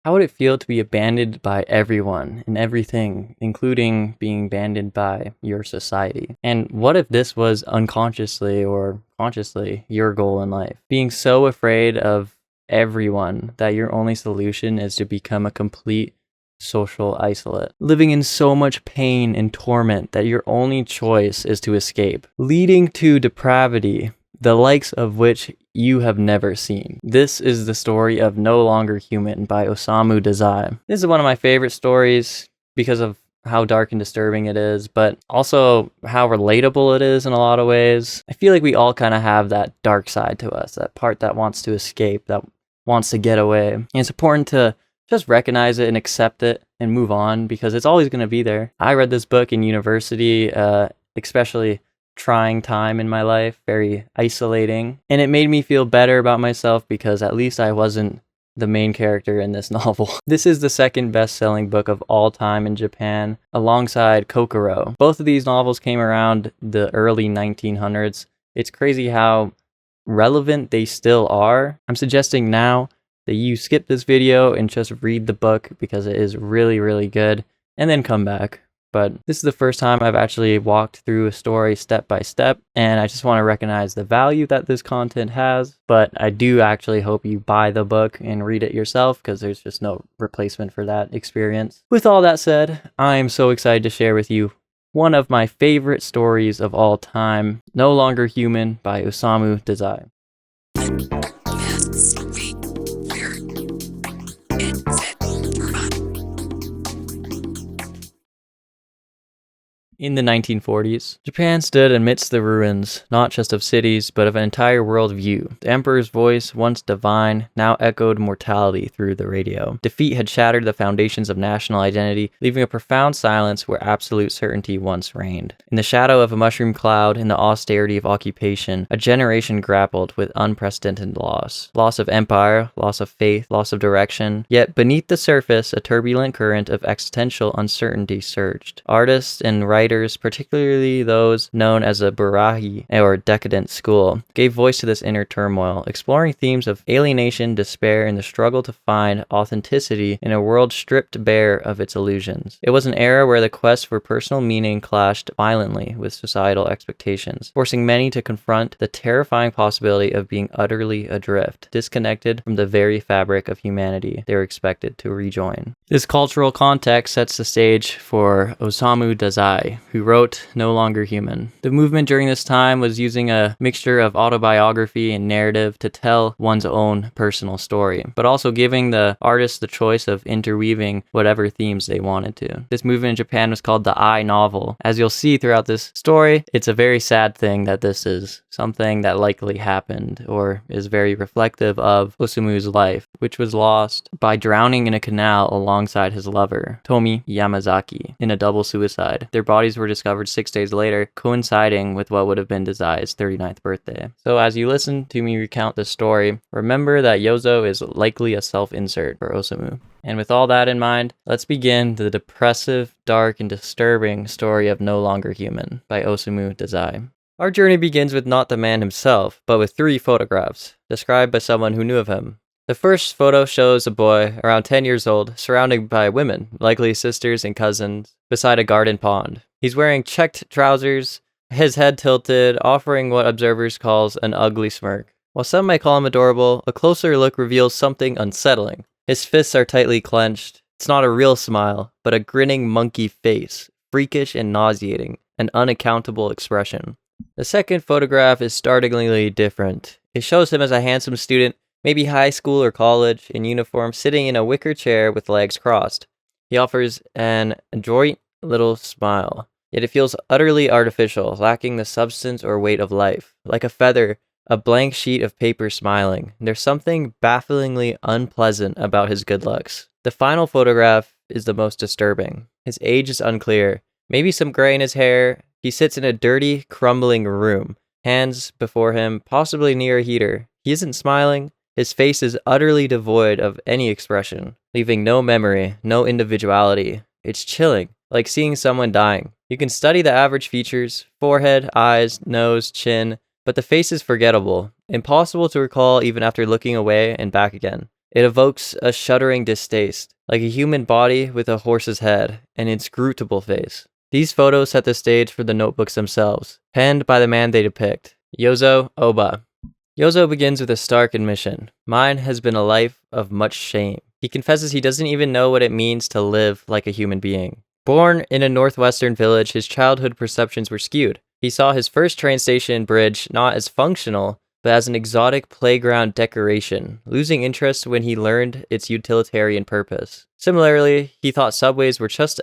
How would it feel to be abandoned by everyone and everything, including being abandoned by your society? And what if this was unconsciously or consciously your goal in life? Being so afraid of everyone that your only solution is to become a complete social isolate. Living in so much pain and torment that your only choice is to escape, leading to depravity, the likes of which you have never seen. This is the story of No Longer Human by Osamu Dazai. This is one of my favorite stories because of how dark and disturbing it is, but also how relatable it is in a lot of ways. I feel like we all kind of have that dark side to us, that part that wants to escape, that wants to get away. And it's important to just recognize it and accept it and move on because it's always going to be there. I read this book in university, especially trying time in my life, very isolating, and it made me feel better about myself because at least I wasn't the main character in this novel. This is the second best-selling book of all time in Japan, alongside Kokoro. Both of these novels came around the early 1900s. It's crazy how relevant they still are. I'm suggesting now that you skip this video and just read the book because it is really, really good, and then come back. But this is the first time I've actually walked through a story step by step, and I just want to recognize the value that this content has. But I do actually hope you buy the book and read it yourself because there's just no replacement for that experience. With all that said, I am so excited to share with you one of my favorite stories of all time, No Longer Human by Osamu Dazai. In the 1940s, Japan stood amidst the ruins, not just of cities, but of an entire world view. The emperor's voice, once divine, now echoed mortality through the radio. Defeat had shattered the foundations of national identity, leaving a profound silence where absolute certainty once reigned. In the shadow of a mushroom cloud, in the austerity of occupation, a generation grappled with unprecedented loss. Loss of empire, loss of faith, loss of direction. Yet beneath the surface, a turbulent current of existential uncertainty surged. Artists and writers, particularly those known as the Barahi or decadent school, gave voice to this inner turmoil, exploring themes of alienation, despair, and the struggle to find authenticity in a world stripped bare of its illusions. It was an era where the quest for personal meaning clashed violently with societal expectations, forcing many to confront the terrifying possibility of being utterly adrift, disconnected from the very fabric of humanity they were expected to rejoin. This cultural context sets the stage for Osamu Dazai, who wrote No Longer Human. The movement during this time was using a mixture of autobiography and narrative to tell one's own personal story, but also giving the artist the choice of interweaving whatever themes they wanted to. This movement in Japan was called the I novel. As you'll see throughout this story, it's a very sad thing that this is something that likely happened or is very reflective of Osamu's life, which was lost by drowning in a canal alongside his lover, Tomi Yamazaki, in a double suicide. Their bodies were discovered 6 days later, coinciding with what would have been Dazai's 39th birthday. So as you listen to me recount this story, remember that Yozo is likely a self-insert for Osamu. And with all that in mind, let's begin the depressive, dark, and disturbing story of No Longer Human by Osamu Dazai. Our journey begins with not the man himself, but with 3 photographs, described by someone who knew of him. The first photo shows a boy, around 10 years old, surrounded by women, likely sisters and cousins, beside a garden pond. He's wearing checked trousers, his head tilted, offering what observers calls an ugly smirk. While some might call him adorable, a closer look reveals something unsettling. His fists are tightly clenched. It's not a real smile, but a grinning monkey face, freakish and nauseating, an unaccountable expression. The second photograph is startlingly different. It shows him as a handsome student, maybe high school or college, in uniform, sitting in a wicker chair with legs crossed. He offers an adroit little smile, yet it feels utterly artificial, lacking the substance or weight of life. Like a feather, a blank sheet of paper smiling. There's something bafflingly unpleasant about his good looks. The final photograph is the most disturbing. His age is unclear, maybe some gray in his hair. He sits in a dirty, crumbling room, hands before him, possibly near a heater. He isn't smiling. His face is utterly devoid of any expression, leaving no memory, no individuality. It's chilling, like seeing someone dying. You can study the average features, forehead, eyes, nose, chin, but the face is forgettable, impossible to recall even after looking away and back again. It evokes a shuddering distaste, like a human body with a horse's head, an inscrutable face. These photos set the stage for the notebooks themselves, penned by the man they depict, Yozo Oba. Yozo begins with a stark admission. Mine has been a life of much shame. He confesses he doesn't even know what it means to live like a human being. Born in a northwestern village, his childhood perceptions were skewed. He saw his first train station bridge not as functional, but as an exotic playground decoration, losing interest when he learned its utilitarian purpose. Similarly, he thought subways were just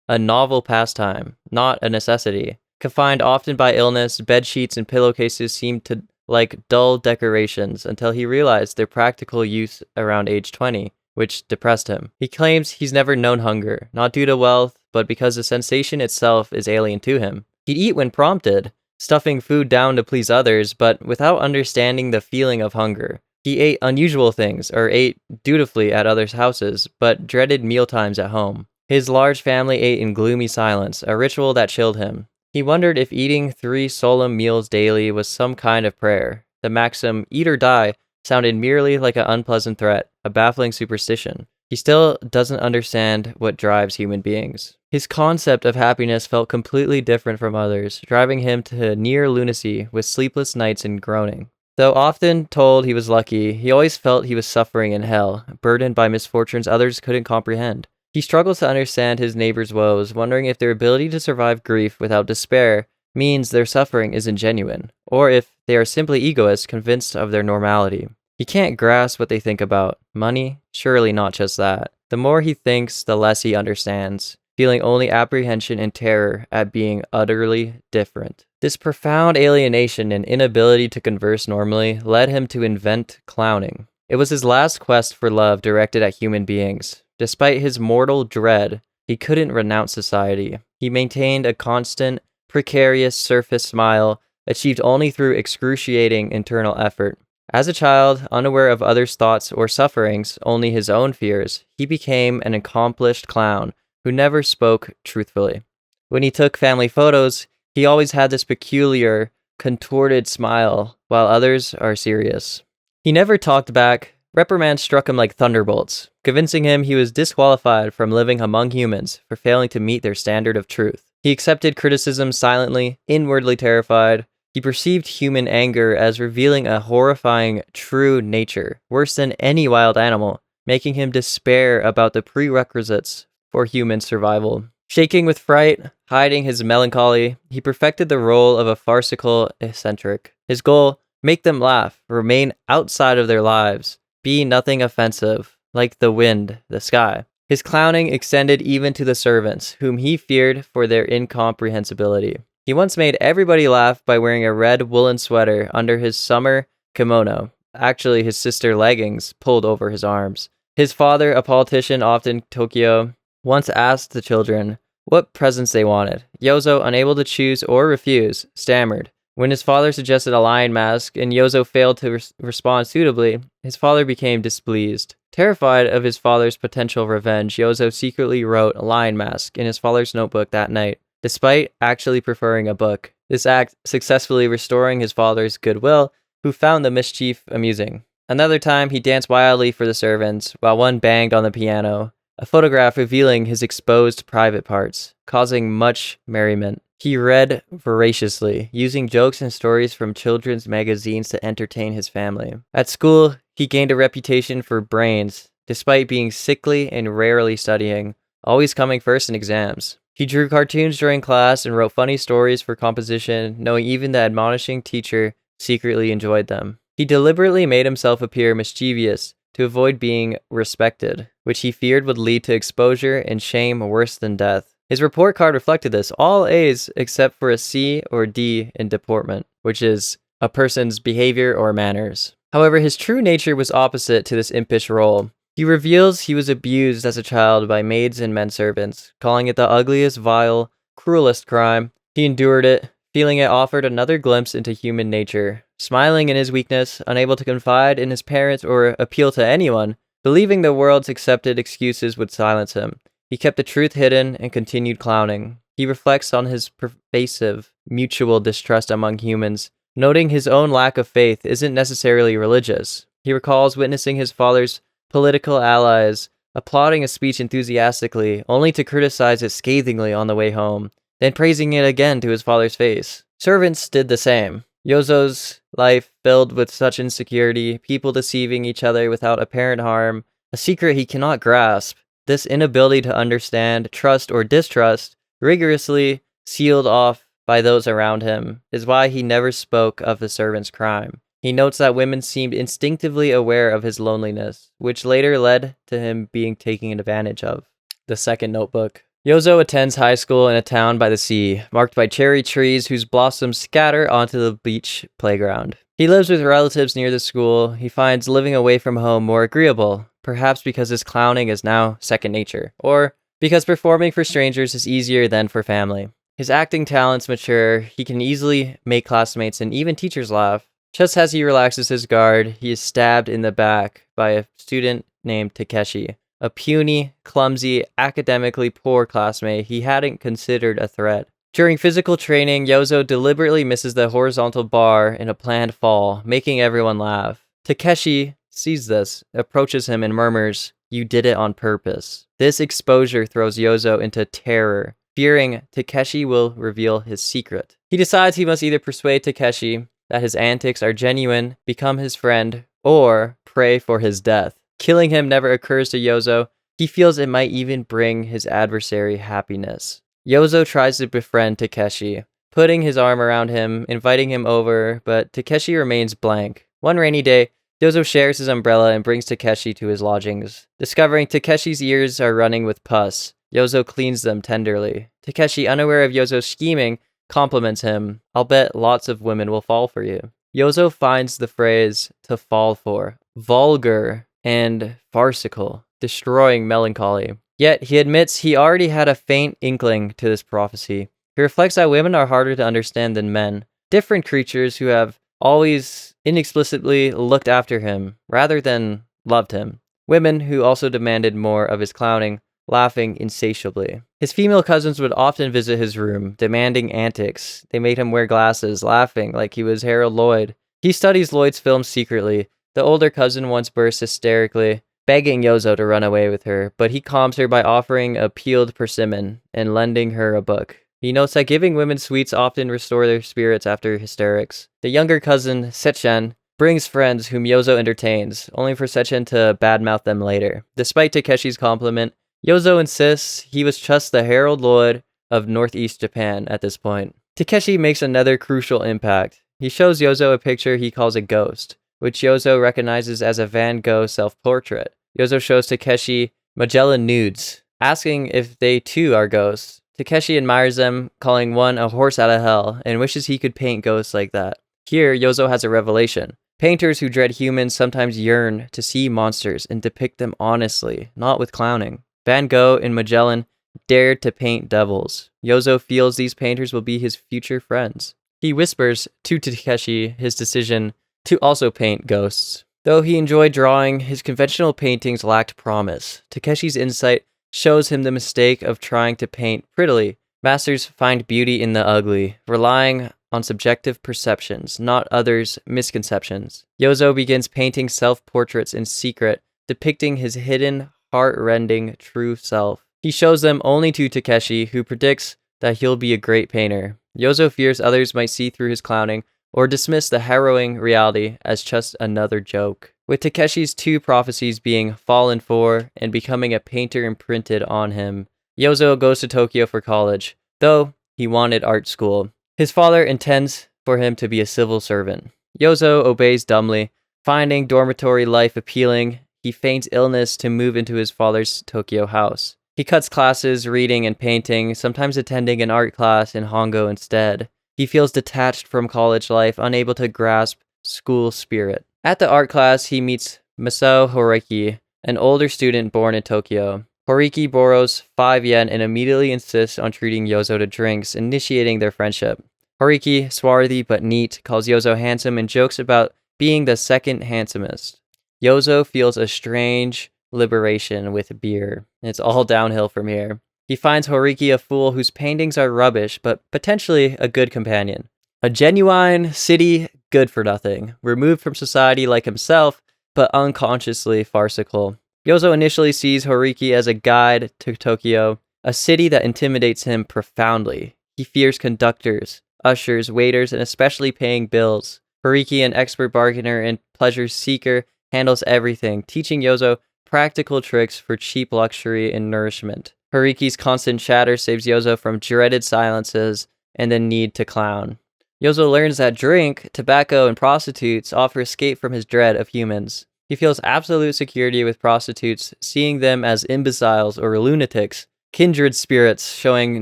a novel pastime, not a necessity. Confined often by illness, bedsheets and pillowcases seemed to like dull decorations until he realized their practical use around age 20, which depressed him. He claims he's never known hunger, not due to wealth, but because the sensation itself is alien to him. He'd eat when prompted, stuffing food down to please others, but without understanding the feeling of hunger. He ate unusual things, or ate dutifully at others' houses, but dreaded mealtimes at home. His large family ate in gloomy silence, a ritual that chilled him. He wondered if eating 3 solemn meals daily was some kind of prayer. The maxim, eat or die, sounded merely like an unpleasant threat, a baffling superstition. He still doesn't understand what drives human beings. His concept of happiness felt completely different from others, driving him to near lunacy with sleepless nights and groaning. Though often told he was lucky, he always felt he was suffering in hell, burdened by misfortunes others couldn't comprehend. He struggles to understand his neighbors' woes, wondering if their ability to survive grief without despair means their suffering isn't genuine, or if they are simply egoists convinced of their normality. He can't grasp what they think about money, surely not just that. The more he thinks, the less he understands, feeling only apprehension and terror at being utterly different. This profound alienation and inability to converse normally led him to invent clowning. It was his last quest for love directed at human beings. Despite his mortal dread, he couldn't renounce society. He maintained a constant, precarious surface smile, achieved only through excruciating internal effort. As a child, unaware of others' thoughts or sufferings, only his own fears, he became an accomplished clown who never spoke truthfully. When he took family photos, he always had this peculiar, contorted smile, while others are serious. He never talked back. Reprimands struck him like thunderbolts, convincing him he was disqualified from living among humans for failing to meet their standard of truth. He accepted criticism silently, inwardly terrified. He perceived human anger as revealing a horrifying true nature, worse than any wild animal, making him despair about the prerequisites for human survival. Shaking with fright, hiding his melancholy, he perfected the role of a farcical eccentric. His goal, make them laugh, remain outside of their lives, be nothing offensive, like the wind, the sky. His clowning extended even to the servants, whom he feared for their incomprehensibility. He once made everybody laugh by wearing a red woolen sweater under his summer kimono, actually his sister leggings pulled over his arms. His father, a politician often in Tokyo, once asked the children what presents they wanted. Yozo, unable to choose or refuse, stammered. When his father suggested a lion mask and Yozo failed to respond suitably, his father became displeased. Terrified of his father's potential revenge, Yozo secretly wrote a lion mask in his father's notebook that night, despite actually preferring a book. This act successfully restoring his father's goodwill, who found the mischief amusing. Another time, he danced wildly for the servants, while one banged on the piano, a photograph revealing his exposed private parts, causing much merriment. He read voraciously, using jokes and stories from children's magazines to entertain his family. At school, he gained a reputation for brains, despite being sickly and rarely studying, always coming first in exams. He drew cartoons during class and wrote funny stories for composition, knowing even the admonishing teacher secretly enjoyed them. He deliberately made himself appear mischievous to avoid being respected, which he feared would lead to exposure and shame worse than death. His report card reflected this, all A's except for a C or D in deportment, which is a person's behavior or manners. However, his true nature was opposite to this impish role. He reveals he was abused as a child by maids and menservants, calling it the ugliest, vile, cruelest crime. He endured it, feeling it offered another glimpse into human nature. Smiling in his weakness, unable to confide in his parents or appeal to anyone, believing the world's accepted excuses would silence him. He kept the truth hidden and continued clowning. He reflects on his pervasive mutual distrust among humans, noting his own lack of faith isn't necessarily religious. He recalls witnessing his father's political allies, applauding a speech enthusiastically, only to criticize it scathingly on the way home, then praising it again to his father's face. Servants did the same. Yozo's life filled with such insecurity, people deceiving each other without apparent harm, a secret he cannot grasp. This inability to understand, trust, or distrust, rigorously sealed off by those around him, is why he never spoke of the servant's crime. He notes that women seemed instinctively aware of his loneliness, which later led to him being taken advantage of. The second notebook. Yozo attends high school in a town by the sea, marked by cherry trees whose blossoms scatter onto the beach playground. He lives with relatives near the school. He finds living away from home more agreeable, perhaps because his clowning is now second nature, or because performing for strangers is easier than for family. His acting talents mature, he can easily make classmates and even teachers laugh. Just as he relaxes his guard, he is stabbed in the back by a student named Takeshi, a puny, clumsy, academically poor classmate he hadn't considered a threat. During physical training, Yozo deliberately misses the horizontal bar in a planned fall, making everyone laugh. Takeshi sees this, approaches him and murmurs, "You did it on purpose." This exposure throws Yozo into terror, fearing Takeshi will reveal his secret. He decides he must either persuade Takeshi that his antics are genuine, become his friend, or pray for his death. Killing him never occurs to Yozo. He feels it might even bring his adversary happiness. Yozo tries to befriend Takeshi, putting his arm around him, inviting him over, but Takeshi remains blank. One rainy day, Yozo shares his umbrella and brings Takeshi to his lodgings. Discovering Takeshi's ears are running with pus, Yozo cleans them tenderly. Takeshi, unaware of Yozo's scheming, compliments him. "I'll bet lots of women will fall for you." Yozo finds the phrase "to fall for" vulgar and farcical, destroying melancholy. Yet he admits he already had a faint inkling to this prophecy. He reflects that women are harder to understand than men, different creatures who have always inexplicitly looked after him rather than loved him. Women who also demanded more of his clowning, laughing insatiably. His female cousins would often visit his room, demanding antics. They made him wear glasses, laughing like he was Harold Lloyd. He studies Lloyd's films secretly. The older cousin once bursts hysterically, begging Yozo to run away with her, but he calms her by offering a peeled persimmon and lending her a book. He notes that giving women sweets often restore their spirits after hysterics. The younger cousin, Sechen, brings friends whom Yozo entertains, only for Sechen to badmouth them later. Despite Takeshi's compliment, Yozo insists he was just the Harold Lloyd of Northeast Japan at this point. Takeshi makes another crucial impact. He shows Yozo a picture he calls a ghost, which Yozo recognizes as a Van Gogh self-portrait. Yozo shows Takeshi Magellan nudes, asking if they too are ghosts. Takeshi admires them, calling one a horse out of hell, and wishes he could paint ghosts like that. Here, Yozo has a revelation. Painters who dread humans sometimes yearn to see monsters and depict them honestly, not with clowning. Van Gogh and Magellan dared to paint devils. Yozo feels these painters will be his future friends. He whispers to Takeshi his decision to also paint ghosts. Though he enjoyed drawing, his conventional paintings lacked promise. Takeshi's insight shows him the mistake of trying to paint prettily. Masters find beauty in the ugly, relying on subjective perceptions, not others' misconceptions. Yozo begins painting self-portraits in secret, depicting his hidden, heart-rending true self. He shows them only to Takeshi, who predicts that he'll be a great painter. Yozo fears others might see through his clowning or dismiss the harrowing reality as just another joke. With Takeshi's two prophecies being fallen for and becoming a painter imprinted on him, Yozo goes to Tokyo for college, though he wanted art school. His father intends for him to be a civil servant. Yozo obeys dumbly, finding dormitory life appealing. He feigns illness to move into his father's Tokyo house. He cuts classes, reading and painting, sometimes attending an art class in Hongo instead. He feels detached from college life, unable to grasp school spirit. At the art class, he meets Masao Horiki, an older student born in Tokyo. Horiki borrows 5 yen and immediately insists on treating Yozo to drinks, initiating their friendship. Horiki, swarthy but neat, calls Yozo handsome and jokes about being the second handsomest. Yozo feels a strange liberation with beer. It's all downhill from here. He finds Horiki a fool whose paintings are rubbish, but potentially a good companion. A genuine city good-for-nothing, removed from society like himself, but unconsciously farcical. Yozo initially sees Horiki as a guide to Tokyo, a city that intimidates him profoundly. He fears conductors, ushers, waiters, and especially paying bills. Horiki, an expert bargainer and pleasure seeker, handles everything, teaching Yozo practical tricks for cheap luxury and nourishment. Horiki's constant chatter saves Yozo from dreaded silences and the need to clown. Yozo learns that drink, tobacco, and prostitutes offer escape from his dread of humans. He feels absolute security with prostitutes, seeing them as imbeciles or lunatics, kindred spirits showing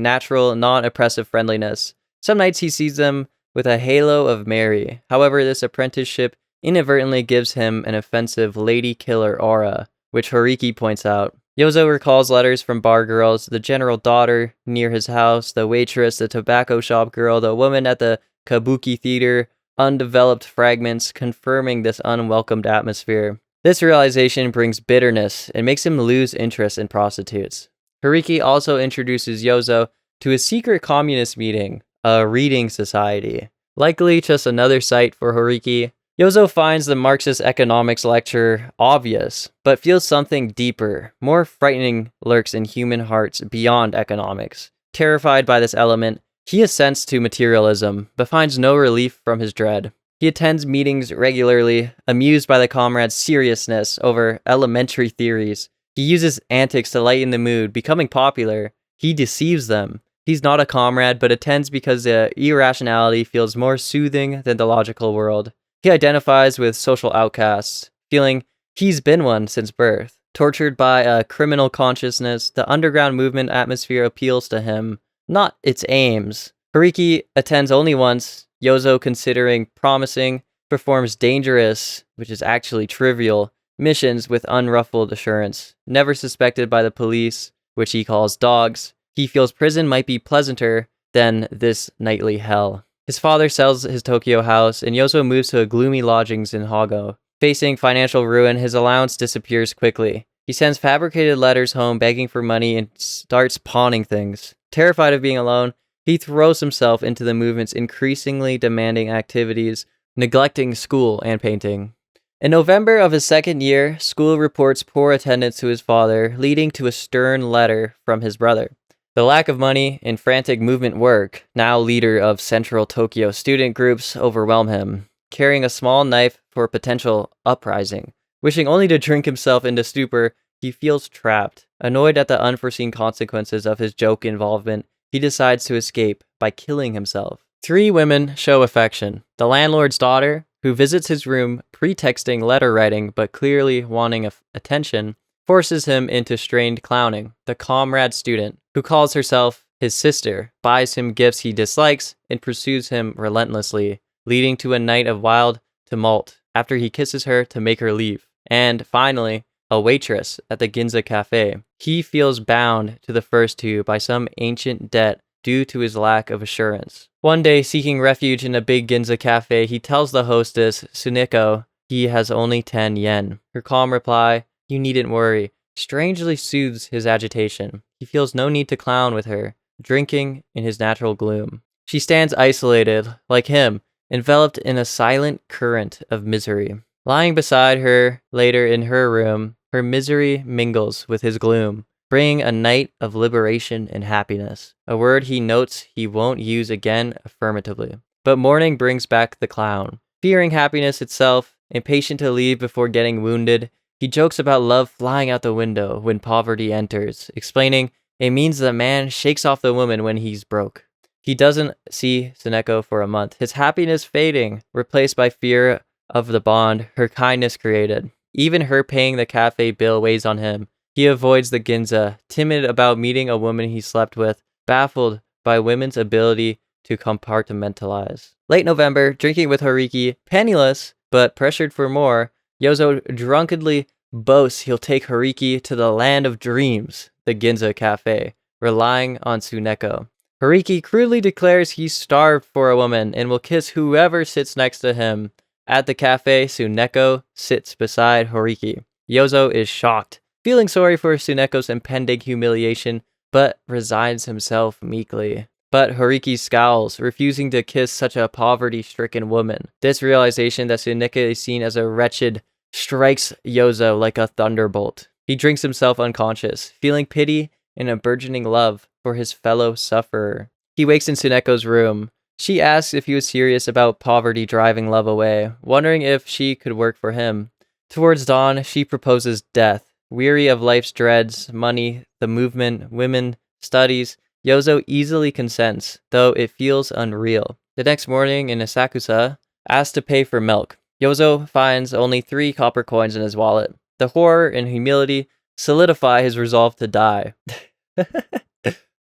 natural, non-oppressive friendliness. Some nights he sees them with a halo of merry. However, this apprenticeship inadvertently gives him an offensive lady killer aura, which Horiki points out. Yozo recalls letters from bar girls, the general daughter near his house, the waitress, the tobacco shop girl, the woman at the kabuki theater, undeveloped fragments confirming this unwelcomed atmosphere. This realization brings bitterness and makes him lose interest in prostitutes. Horiki also introduces Yozo to a secret communist meeting, a reading society. Likely just another site for Horiki. Yozo finds the Marxist economics lecture obvious, but feels something deeper, more frightening lurks in human hearts beyond economics. Terrified by this element, he assents to materialism, but finds no relief from his dread. He attends meetings regularly, amused by the comrades' seriousness over elementary theories. He uses antics to lighten the mood, becoming popular. He deceives them. He's not a comrade, but attends because the irrationality feels more soothing than the logical world. He identifies with social outcasts, feeling he's been one since birth. Tortured by a criminal consciousness, the underground movement atmosphere appeals to him, not its aims. Horiki attends only once. Yozo, considering promising, performs dangerous, which is actually trivial, missions with unruffled assurance. Never suspected by the police, which he calls dogs, he feels prison might be pleasanter than this nightly hell. His father sells his Tokyo house, and Yozo moves to a gloomy lodgings in Hago. Facing financial ruin, his allowance disappears quickly. He sends fabricated letters home begging for money and starts pawning things. Terrified of being alone, he throws himself into the movement's increasingly demanding activities, neglecting school and painting. In November of his second year, school reports poor attendance to his father, leading to a stern letter from his brother. The lack of money and frantic movement work, now leader of Central Tokyo student groups, overwhelm him, carrying a small knife for a potential uprising. Wishing only to drink himself into stupor, he feels trapped. Annoyed at the unforeseen consequences of his joke involvement, he decides to escape by killing himself. 3 women show affection. The landlord's daughter, who visits his room pretexting letter writing but clearly wanting attention, forces him into strained clowning. The comrade student, who calls herself his sister, buys him gifts he dislikes and pursues him relentlessly, leading to a night of wild tumult after he kisses her to make her leave. And finally, a waitress at the Ginza Cafe. He feels bound to the first 2 by some ancient debt due to his lack of assurance. One day, seeking refuge in a big Ginza cafe, he tells the hostess, Tsuneko, he has only 10 yen. Her calm reply, "You needn't worry," strangely soothes his agitation. He feels no need to clown with her, drinking in his natural gloom. She stands isolated, like him, enveloped in a silent current of misery. Lying beside her later in her room, her misery mingles with his gloom, bringing a night of liberation and happiness, a word he notes he won't use again affirmatively. But morning brings back the clown. Fearing happiness itself, impatient to leave before getting wounded, he jokes about love flying out the window when poverty enters, explaining it means the man shakes off the woman when he's broke. He doesn't see Tsuneko for a month, his happiness fading, replaced by fear of the bond her kindness created. Even her paying the cafe bill weighs on him. He avoids the Ginza, timid about meeting a woman he slept with, baffled by women's ability to compartmentalize. Late November, drinking with Horiki, penniless, but pressured for more, Yozo drunkenly boasts he'll take Horiki to the land of dreams, the Ginza Cafe, relying on Tsuneko. Horiki crudely declares he's starved for a woman and will kiss whoever sits next to him. At the cafe, Tsuneko sits beside Horiki. Yozo is shocked, feeling sorry for Tsuneko's impending humiliation, but resigns himself meekly. But Horiki scowls, refusing to kiss such a poverty-stricken woman. This realization that Tsuneko is seen as a wretched strikes Yozo like a thunderbolt. He drinks himself unconscious, feeling pity and a burgeoning love for his fellow sufferer. He wakes in Tsuneko's room. She asks if he was serious about poverty driving love away, wondering if she could work for him. Towards dawn, she proposes death. Weary of life's dreads, money, the movement, women, studies, Yozo easily consents, though it feels unreal. The next morning in Asakusa, asked to pay for milk. Yozo finds only 3 copper coins in his wallet. The horror and humility solidify his resolve to die.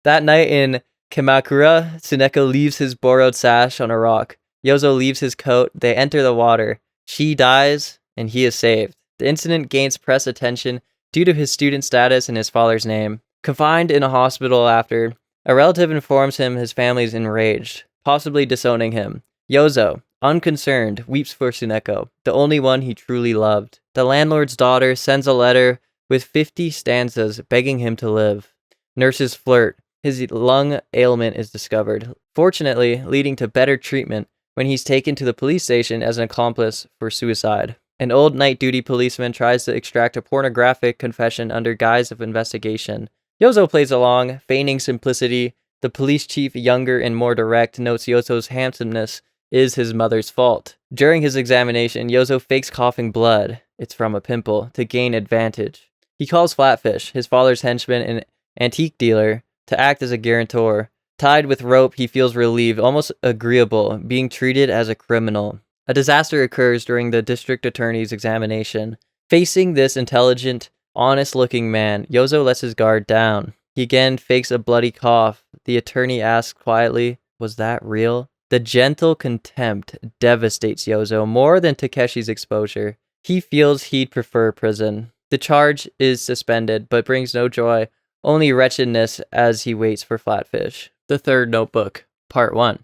That night in Kamakura, Tsuneko leaves his borrowed sash on a rock. Yozo leaves his coat. They enter the water. She dies, and he is saved. The incident gains press attention due to his student status and his father's name. Confined in a hospital after, a relative informs him his family is enraged, possibly disowning him. Yozo, unconcerned, weeps for Tsuneko, the only one he truly loved. The landlord's daughter sends a letter with 50 stanzas begging him to live. Nurses flirt. His lung ailment is discovered, fortunately leading to better treatment when he's taken to the police station as an accomplice for suicide. An old night duty policeman tries to extract a pornographic confession under guise of investigation. Yozo plays along, feigning simplicity. The police chief, younger and more direct, notes Yozo's handsomeness is his mother's fault. During his examination, Yozo fakes coughing blood, it's from a pimple, to gain advantage. He calls Flatfish, his father's henchman and antique dealer, to act as a guarantor. Tied with rope, he feels relieved, almost agreeable, being treated as a criminal. A disaster occurs during the district attorney's examination. Facing this intelligent, honest-looking man, Yozo lets his guard down. He again fakes a bloody cough. The attorney asks quietly, "Was that real?" The gentle contempt devastates Yozo more than Takeshi's exposure. He feels he'd prefer prison. The charge is suspended, but brings no joy, only wretchedness as he waits for Flatfish. The Third Notebook, Part 1.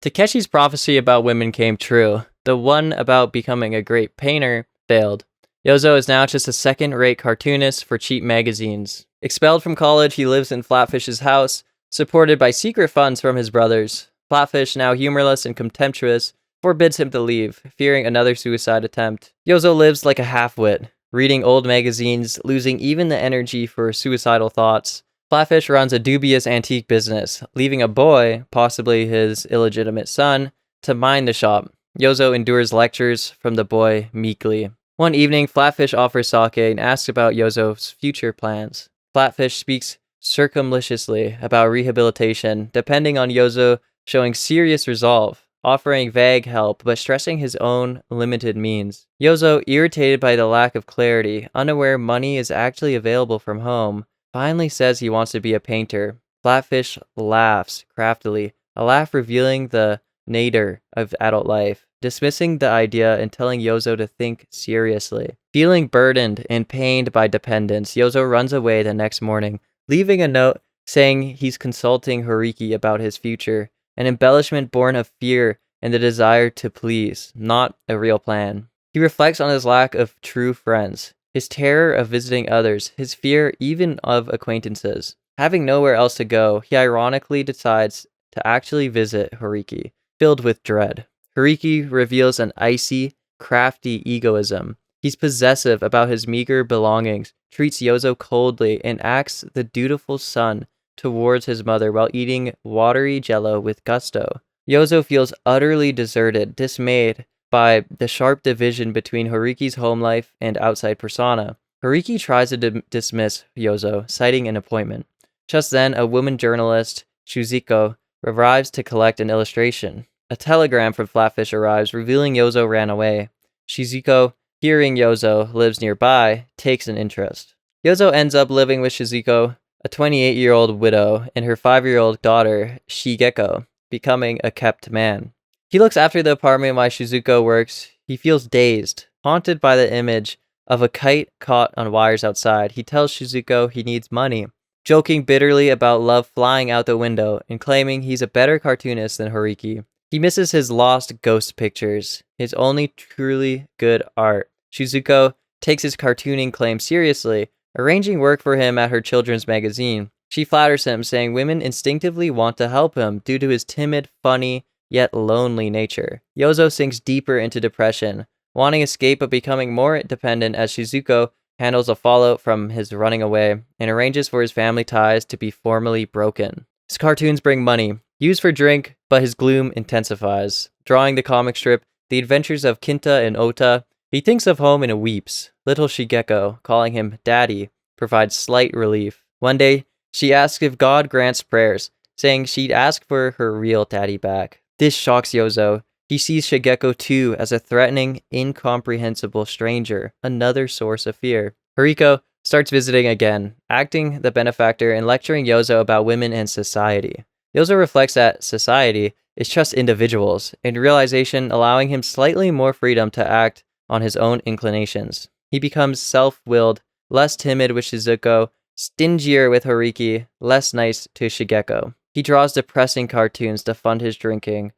Takeshi's prophecy about women came true. The one about becoming a great painter failed. Yozo is now just a second-rate cartoonist for cheap magazines. Expelled from college, he lives in Flatfish's house, supported by secret funds from his brothers. Flatfish, now humorless and contemptuous, forbids him to leave, fearing another suicide attempt. Yozo lives like a half-wit, reading old magazines, losing even the energy for suicidal thoughts. Flatfish runs a dubious antique business, leaving a boy, possibly his illegitimate son, to mind the shop. Yozo endures lectures from the boy meekly. One evening, Flatfish offers sake and asks about Yozo's future plans. Flatfish speaks circumlocuously about rehabilitation, depending on Yozo showing serious resolve, offering vague help, but stressing his own limited means. Yozo, irritated by the lack of clarity, unaware money is actually available from home, finally says he wants to be a painter. Flatfish laughs craftily, a laugh revealing the nadir of adult life, dismissing the idea and telling Yozo to think seriously. Feeling burdened and pained by dependence, Yozo runs away the next morning, leaving a note saying he's consulting Horiki about his future, an embellishment born of fear and the desire to please, not a real plan. He reflects on his lack of true friends, his terror of visiting others, his fear even of acquaintances. Having nowhere else to go, he ironically decides to actually visit Horiki, filled with dread. Horiki reveals an icy, crafty egoism. He's possessive about his meager belongings, treats Yozo coldly, and acts the dutiful son towards his mother while eating watery jello with gusto. Yozo feels utterly deserted, dismayed by the sharp division between Horiki's home life and outside persona. Horiki tries to dismiss Yozo, citing an appointment. Just then, a woman journalist, Shuzuko, arrives to collect an illustration. A telegram from Flatfish arrives, revealing Yozo ran away. Shizuko, hearing Yozo lives nearby, takes an interest. Yozo ends up living with Shizuko, a 28-year-old widow, and her 5-year-old daughter, Shigeko, becoming a kept man. He looks after the apartment while Shizuko works. He feels dazed, haunted by the image of a kite caught on wires outside. He tells Shizuko he needs money, joking bitterly about love flying out the window and claiming he's a better cartoonist than Horiki. He misses his lost ghost pictures, his only truly good art. Shizuko takes his cartooning claim seriously, arranging work for him at her children's magazine. She flatters him, saying women instinctively want to help him due to his timid, funny, yet lonely nature. Yozo sinks deeper into depression, wanting escape but becoming more dependent as Shizuko handles a fallout from his running away, and arranges for his family ties to be formally broken. His cartoons bring money, used for drink, but his gloom intensifies. Drawing the comic strip, The Adventures of Kinta and Ota, he thinks of home and weeps. Little Shigeko, calling him Daddy, provides slight relief. One day, she asks if God grants prayers, saying she'd ask for her real daddy back. This shocks Yozo. He sees Shigeko too as a threatening, incomprehensible stranger, another source of fear. Hariko starts visiting again, acting the benefactor and lecturing Yozo about women and society. Yozo reflects that society is just individuals, and realization allowing him slightly more freedom to act on his own inclinations. He becomes self-willed, less timid with Shizuko, stingier with Horiki, less nice to Shigeko. He draws depressing cartoons to fund his drinking,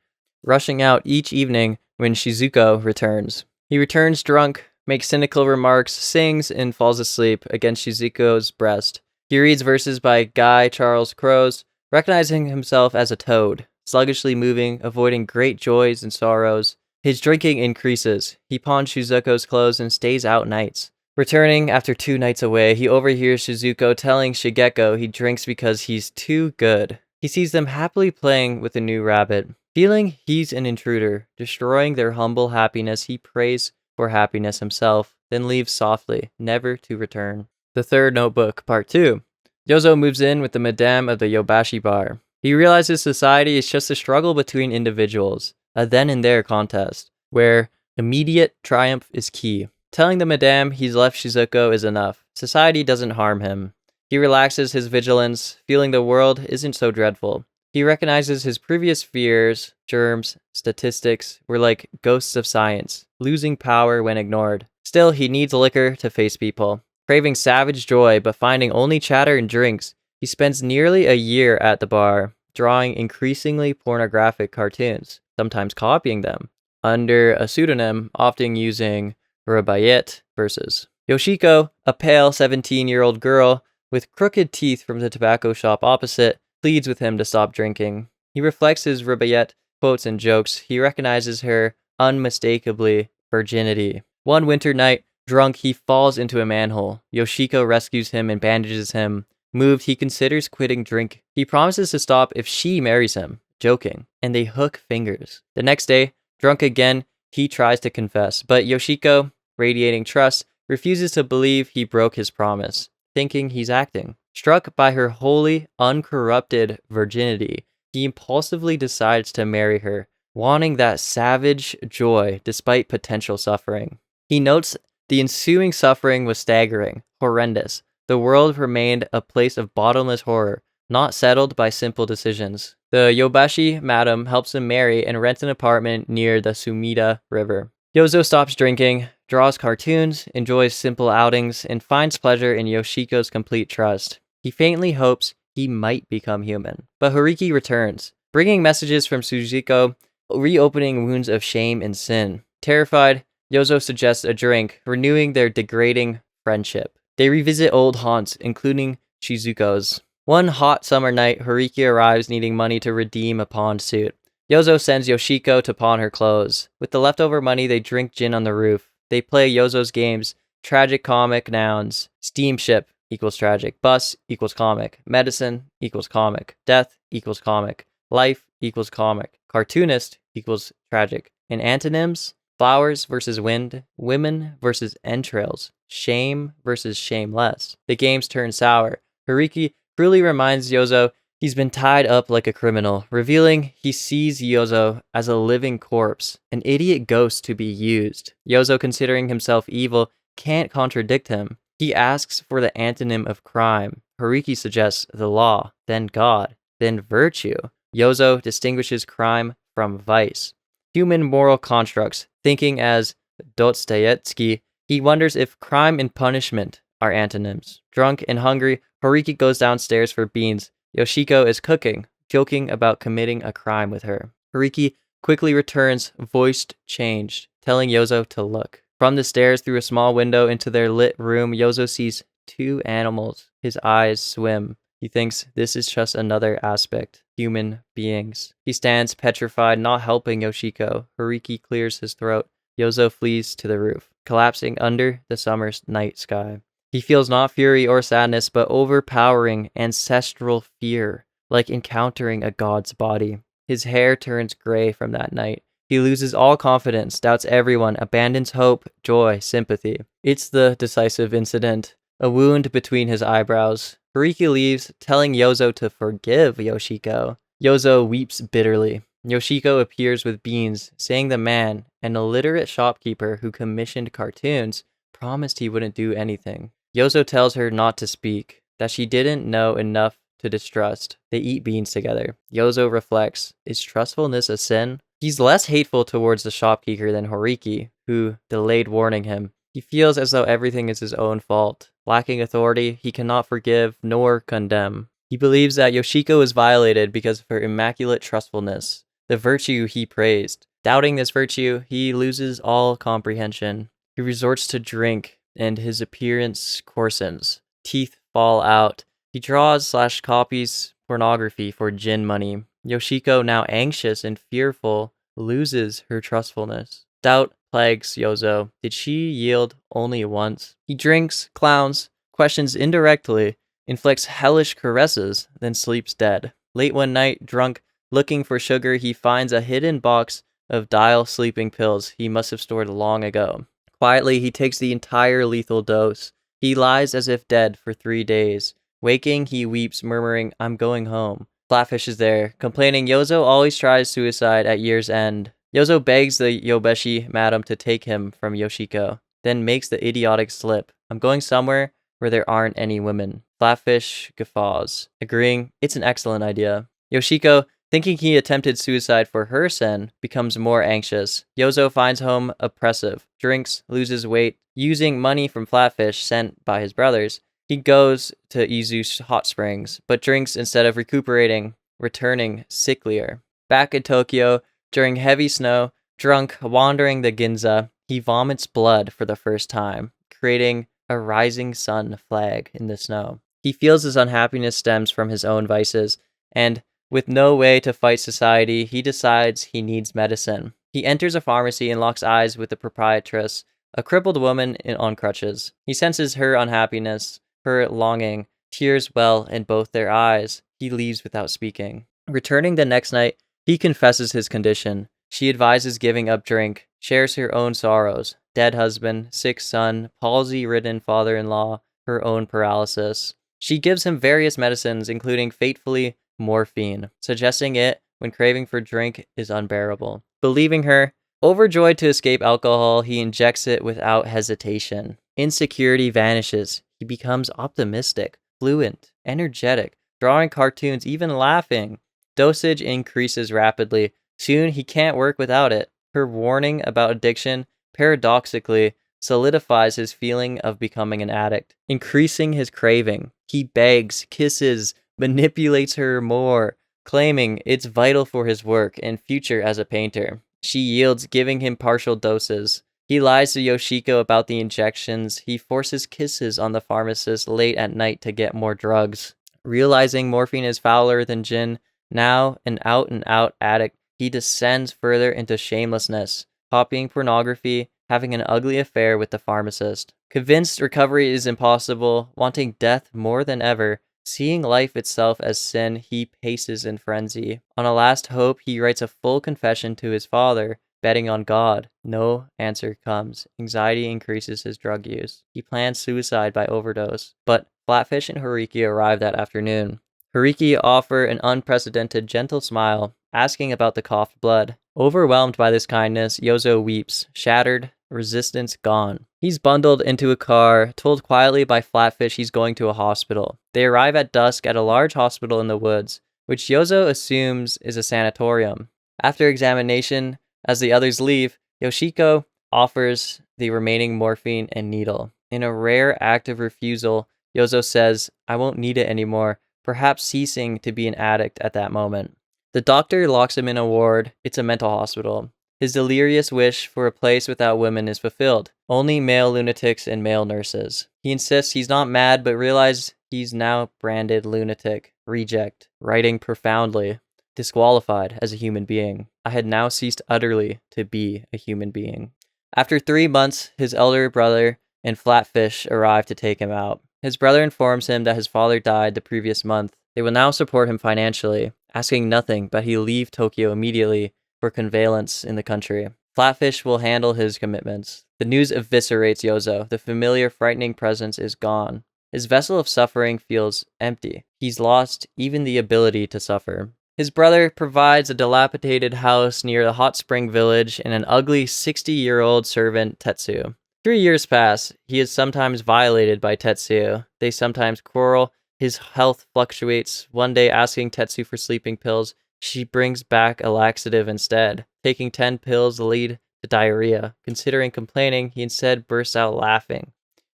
rushing out each evening when Shizuko returns. He returns drunk, makes cynical remarks, sings, and falls asleep against Shizuko's breast. He reads verses by Guy Charles Crows, recognizing himself as a toad, sluggishly moving, avoiding great joys and sorrows. His drinking increases. He pawns Shizuko's clothes and stays out nights. Returning after 2 nights away, he overhears Shizuko telling Shigeko he drinks because he's too good. He sees them happily playing with a new rabbit. Feeling he's an intruder, destroying their humble happiness, he prays for happiness himself, then leaves softly, never to return. The Third Notebook, Part 2. Yozo moves in with the madame of the Yobashi bar. He realizes society is just a struggle between individuals, a then and there contest, where immediate triumph is key. Telling the madame he's left Shizuko is enough. Society doesn't harm him. He relaxes his vigilance, feeling the world isn't so dreadful. He recognizes his previous fears, germs, statistics, were like ghosts of science, losing power when ignored. Still, he needs liquor to face people. Craving savage joy, but finding only chatter and drinks, he spends nearly a year at the bar, drawing increasingly pornographic cartoons, sometimes copying them, under a pseudonym, often using Rubaiyat verses. Yoshiko, a pale 17-year-old girl with crooked teeth from the tobacco shop opposite, pleads with him to stop drinking. He reflects his Rubaiyat quotes and jokes. He recognizes her unmistakably virginity. One winter night, drunk, he falls into a manhole. Yoshiko rescues him and bandages him. Moved, he considers quitting drink. He promises to stop if she marries him, joking, and they hook fingers. The next day, drunk again, he tries to confess, but Yoshiko, radiating trust, refuses to believe he broke his promise, thinking he's acting. Struck by her wholly uncorrupted virginity, he impulsively decides to marry her, wanting that savage joy despite potential suffering. He notes the ensuing suffering was staggering, horrendous. The world remained a place of bottomless horror, not settled by simple decisions. The Yobashi madam helps him marry and rents an apartment near the Sumida River. Yozo stops drinking, draws cartoons, enjoys simple outings, and finds pleasure in Yoshiko's complete trust. He faintly hopes he might become human. But Horiki returns, bringing messages from Sujiko, reopening wounds of shame and sin. Terrified, Yozo suggests a drink, renewing their degrading friendship. They revisit old haunts, including Shizuko's. One hot summer night, Horiki arrives needing money to redeem a pawned suit. Yozo sends Yoshiko to pawn her clothes. With the leftover money, they drink gin on the roof. They play Yozo's games, tragic comic nouns, steamship equals tragic, bus equals comic, medicine equals comic, death equals comic, life equals comic, cartoonist equals tragic. And antonyms, flowers versus wind, women versus entrails, shame versus shameless. The games turn sour. Horiki cruelly reminds Yozo he's been tied up like a criminal, revealing he sees Yozo as a living corpse, an idiot ghost to be used. Yozo, considering himself evil, can't contradict him. He asks for the antonym of crime. Horiki suggests the law, then God, then virtue. Yozo distinguishes crime from vice. Human moral constructs, thinking as Dostoevsky, he wonders if crime and punishment are antonyms. Drunk and hungry, Horiki goes downstairs for beans. Yoshiko is cooking, joking about committing a crime with her. Horiki quickly returns, voiced changed, telling Yozo to look. From the stairs through a small window into their lit room, Yozo sees 2 animals. His eyes swim. He thinks this is just another aspect. Human beings. He stands petrified, not helping Yoshiko. Horiki clears his throat. Yozo flees to the roof, collapsing under the summer night sky. He feels not fury or sadness, but overpowering ancestral fear, like encountering a god's body. His hair turns gray from that night. He loses all confidence, doubts everyone, abandons hope, joy, sympathy. It's the decisive incident, a wound between his eyebrows. Hariki leaves, telling Yozo to forgive Yoshiko. Yozo weeps bitterly. Yoshiko appears with beans, saying the man, an illiterate shopkeeper who commissioned cartoons, promised he wouldn't do anything. Yozo tells her not to speak, that she didn't know enough to distrust. They eat beans together. Yozo reflects, is trustfulness a sin? He's less hateful towards the shopkeeper than Horiki, who delayed warning him. He feels as though everything is his own fault. Lacking authority, he cannot forgive nor condemn. He believes that Yoshiko is violated because of her immaculate trustfulness, the virtue he praised. Doubting this virtue, he loses all comprehension. He resorts to drink, and his appearance coarsens. Teeth fall out. He draws/copies pornography for gin money. Yoshiko, now anxious and fearful, loses her trustfulness. Doubt plagues Yozo. Did she yield only once? He drinks, clowns, questions indirectly, inflicts hellish caresses, then sleeps dead. Late one night, drunk, looking for sugar, he finds a hidden box of dial sleeping pills he must have stored long ago. Quietly, he takes the entire lethal dose. He lies as if dead for 3 days. Waking, he weeps, murmuring, I'm going home. Flatfish is there, complaining Yozo always tries suicide at year's end. Yozo begs the Yobeshi madam to take him from Yoshiko, then makes the idiotic slip. I'm going somewhere where there aren't any women. Flatfish guffaws, agreeing it's an excellent idea. Yoshiko, thinking he attempted suicide for her sin, becomes more anxious. Yozo finds home oppressive, drinks, loses weight. Using money from Flatfish sent by his brothers, he goes to Izu hot springs, but drinks instead of recuperating, returning sicklier. Back in Tokyo, during heavy snow, drunk, wandering the Ginza, he vomits blood for the first time, creating a rising sun flag in the snow. He feels his unhappiness stems from his own vices, and with no way to fight society, he decides he needs medicine. He enters a pharmacy and locks eyes with the proprietress, a crippled woman on crutches. He senses her unhappiness, her longing. Tears well in both their eyes. He leaves without speaking. Returning the next night, he confesses his condition. She advises giving up drink, shares her own sorrows. Dead husband, sick son, palsy-ridden father-in-law, her own paralysis. She gives him various medicines, including fatefully morphine, suggesting it, when craving for drink, is unbearable. Believing her, overjoyed to escape alcohol, he injects it without hesitation. Insecurity vanishes. He becomes optimistic, fluent, energetic, drawing cartoons, even laughing. Dosage increases rapidly. Soon he can't work without it. Her warning about addiction, paradoxically, solidifies his feeling of becoming an addict, increasing his craving. He begs, kisses, manipulates her more, claiming it's vital for his work and future as a painter. She yields, giving him partial doses. He lies to Yoshiko about the injections. He forces kisses on the pharmacist late at night to get more drugs. Realizing morphine is fouler than gin, now an out-and-out addict, he descends further into shamelessness, copying pornography, having an ugly affair with the pharmacist. Convinced recovery is impossible, wanting death more than ever, seeing life itself as sin, he paces in frenzy. On a last hope, he writes a full confession to his father, betting on God. No answer comes. Anxiety increases his drug use. He plans suicide by overdose. But Flatfish and Horiki arrive that afternoon. Horiki offer an unprecedented gentle smile, asking about the coughed blood. Overwhelmed by this kindness, Yozo weeps, shattered, resistance gone. He's bundled into a car, told quietly by Flatfish he's going to a hospital. They arrive at dusk at a large hospital in the woods, which Yozo assumes is a sanatorium. After examination, as the others leave, Yoshiko offers the remaining morphine and needle. In a rare act of refusal, Yozo says, I won't need it anymore, perhaps ceasing to be an addict at that moment. The doctor locks him in a ward. It's a mental hospital. His delirious wish for a place without women is fulfilled. Only male lunatics and male nurses. He insists he's not mad, but realizes he's now branded lunatic, reject, writing profoundly, disqualified as a human being. I had now ceased utterly to be a human being. After 3 months, his elder brother and Flatfish arrive to take him out. His brother informs him that his father died the previous month. They will now support him financially, asking nothing but he leave Tokyo immediately for convalescence in the country. Flatfish will handle his commitments. The news eviscerates Yozo. The familiar, frightening presence is gone. His vessel of suffering feels empty. He's lost even the ability to suffer. His brother provides a dilapidated house near the hot spring village and an ugly 60-year-old servant, Tetsu. 3 years pass. He is sometimes violated by Tetsu. They sometimes quarrel. His health fluctuates. One day, asking Tetsu for sleeping pills, she brings back a laxative instead. Taking 10 pills lead to diarrhea. Considering complaining, he instead bursts out laughing.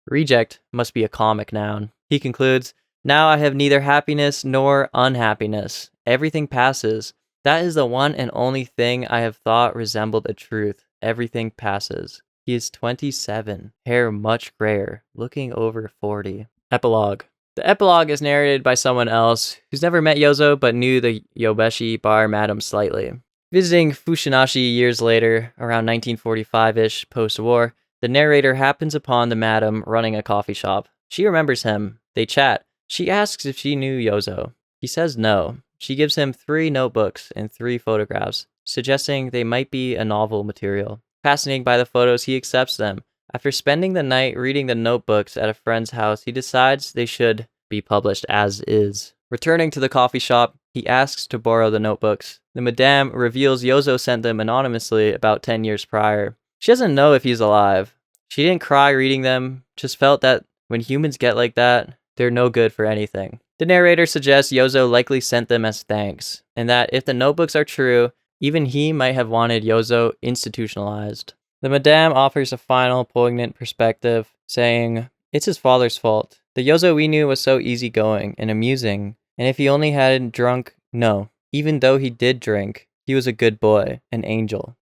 Reject must be a comic noun. He concludes, now I have neither happiness nor unhappiness. Everything passes. That is the one and only thing I have thought resembled a truth. Everything passes. He is 27, hair much grayer, looking over 40. Epilogue. The epilogue is narrated by someone else who's never met Yozo but knew the Yobeshi bar madam slightly. Visiting Fushinashi years later, around 1945-ish, post-war, the narrator happens upon the madam running a coffee shop. She remembers him. They chat. She asks if she knew Yozo. He says no. She gives him 3 notebooks and 3 photographs, suggesting they might be a novel material. Fascinated by the photos, he accepts them. After spending the night reading the notebooks at a friend's house, he decides they should be published as is. Returning to the coffee shop, he asks to borrow the notebooks. The madame reveals Yozo sent them anonymously about 10 years prior. She doesn't know if he's alive. She didn't cry reading them, just felt that when humans get like that, they're no good for anything. The narrator suggests Yozo likely sent them as thanks, and that if the notebooks are true, even he might have wanted Yozo institutionalized. The madame offers a final poignant perspective, saying, it's his father's fault. The Yozo we knew was so easygoing and amusing, and if he only hadn't drunk, no. Even though he did drink, he was a good boy, an angel.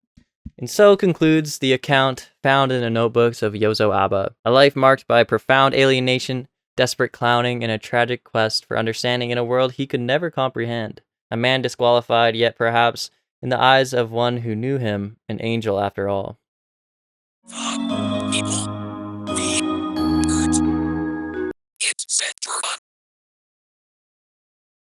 And so concludes the account found in the notebooks of Yozo Aba, a life marked by profound alienation, desperate clowning, and a tragic quest for understanding in a world he could never comprehend. A man disqualified, yet perhaps, in the eyes of one who knew him, an angel after all. The people, the earth, its center.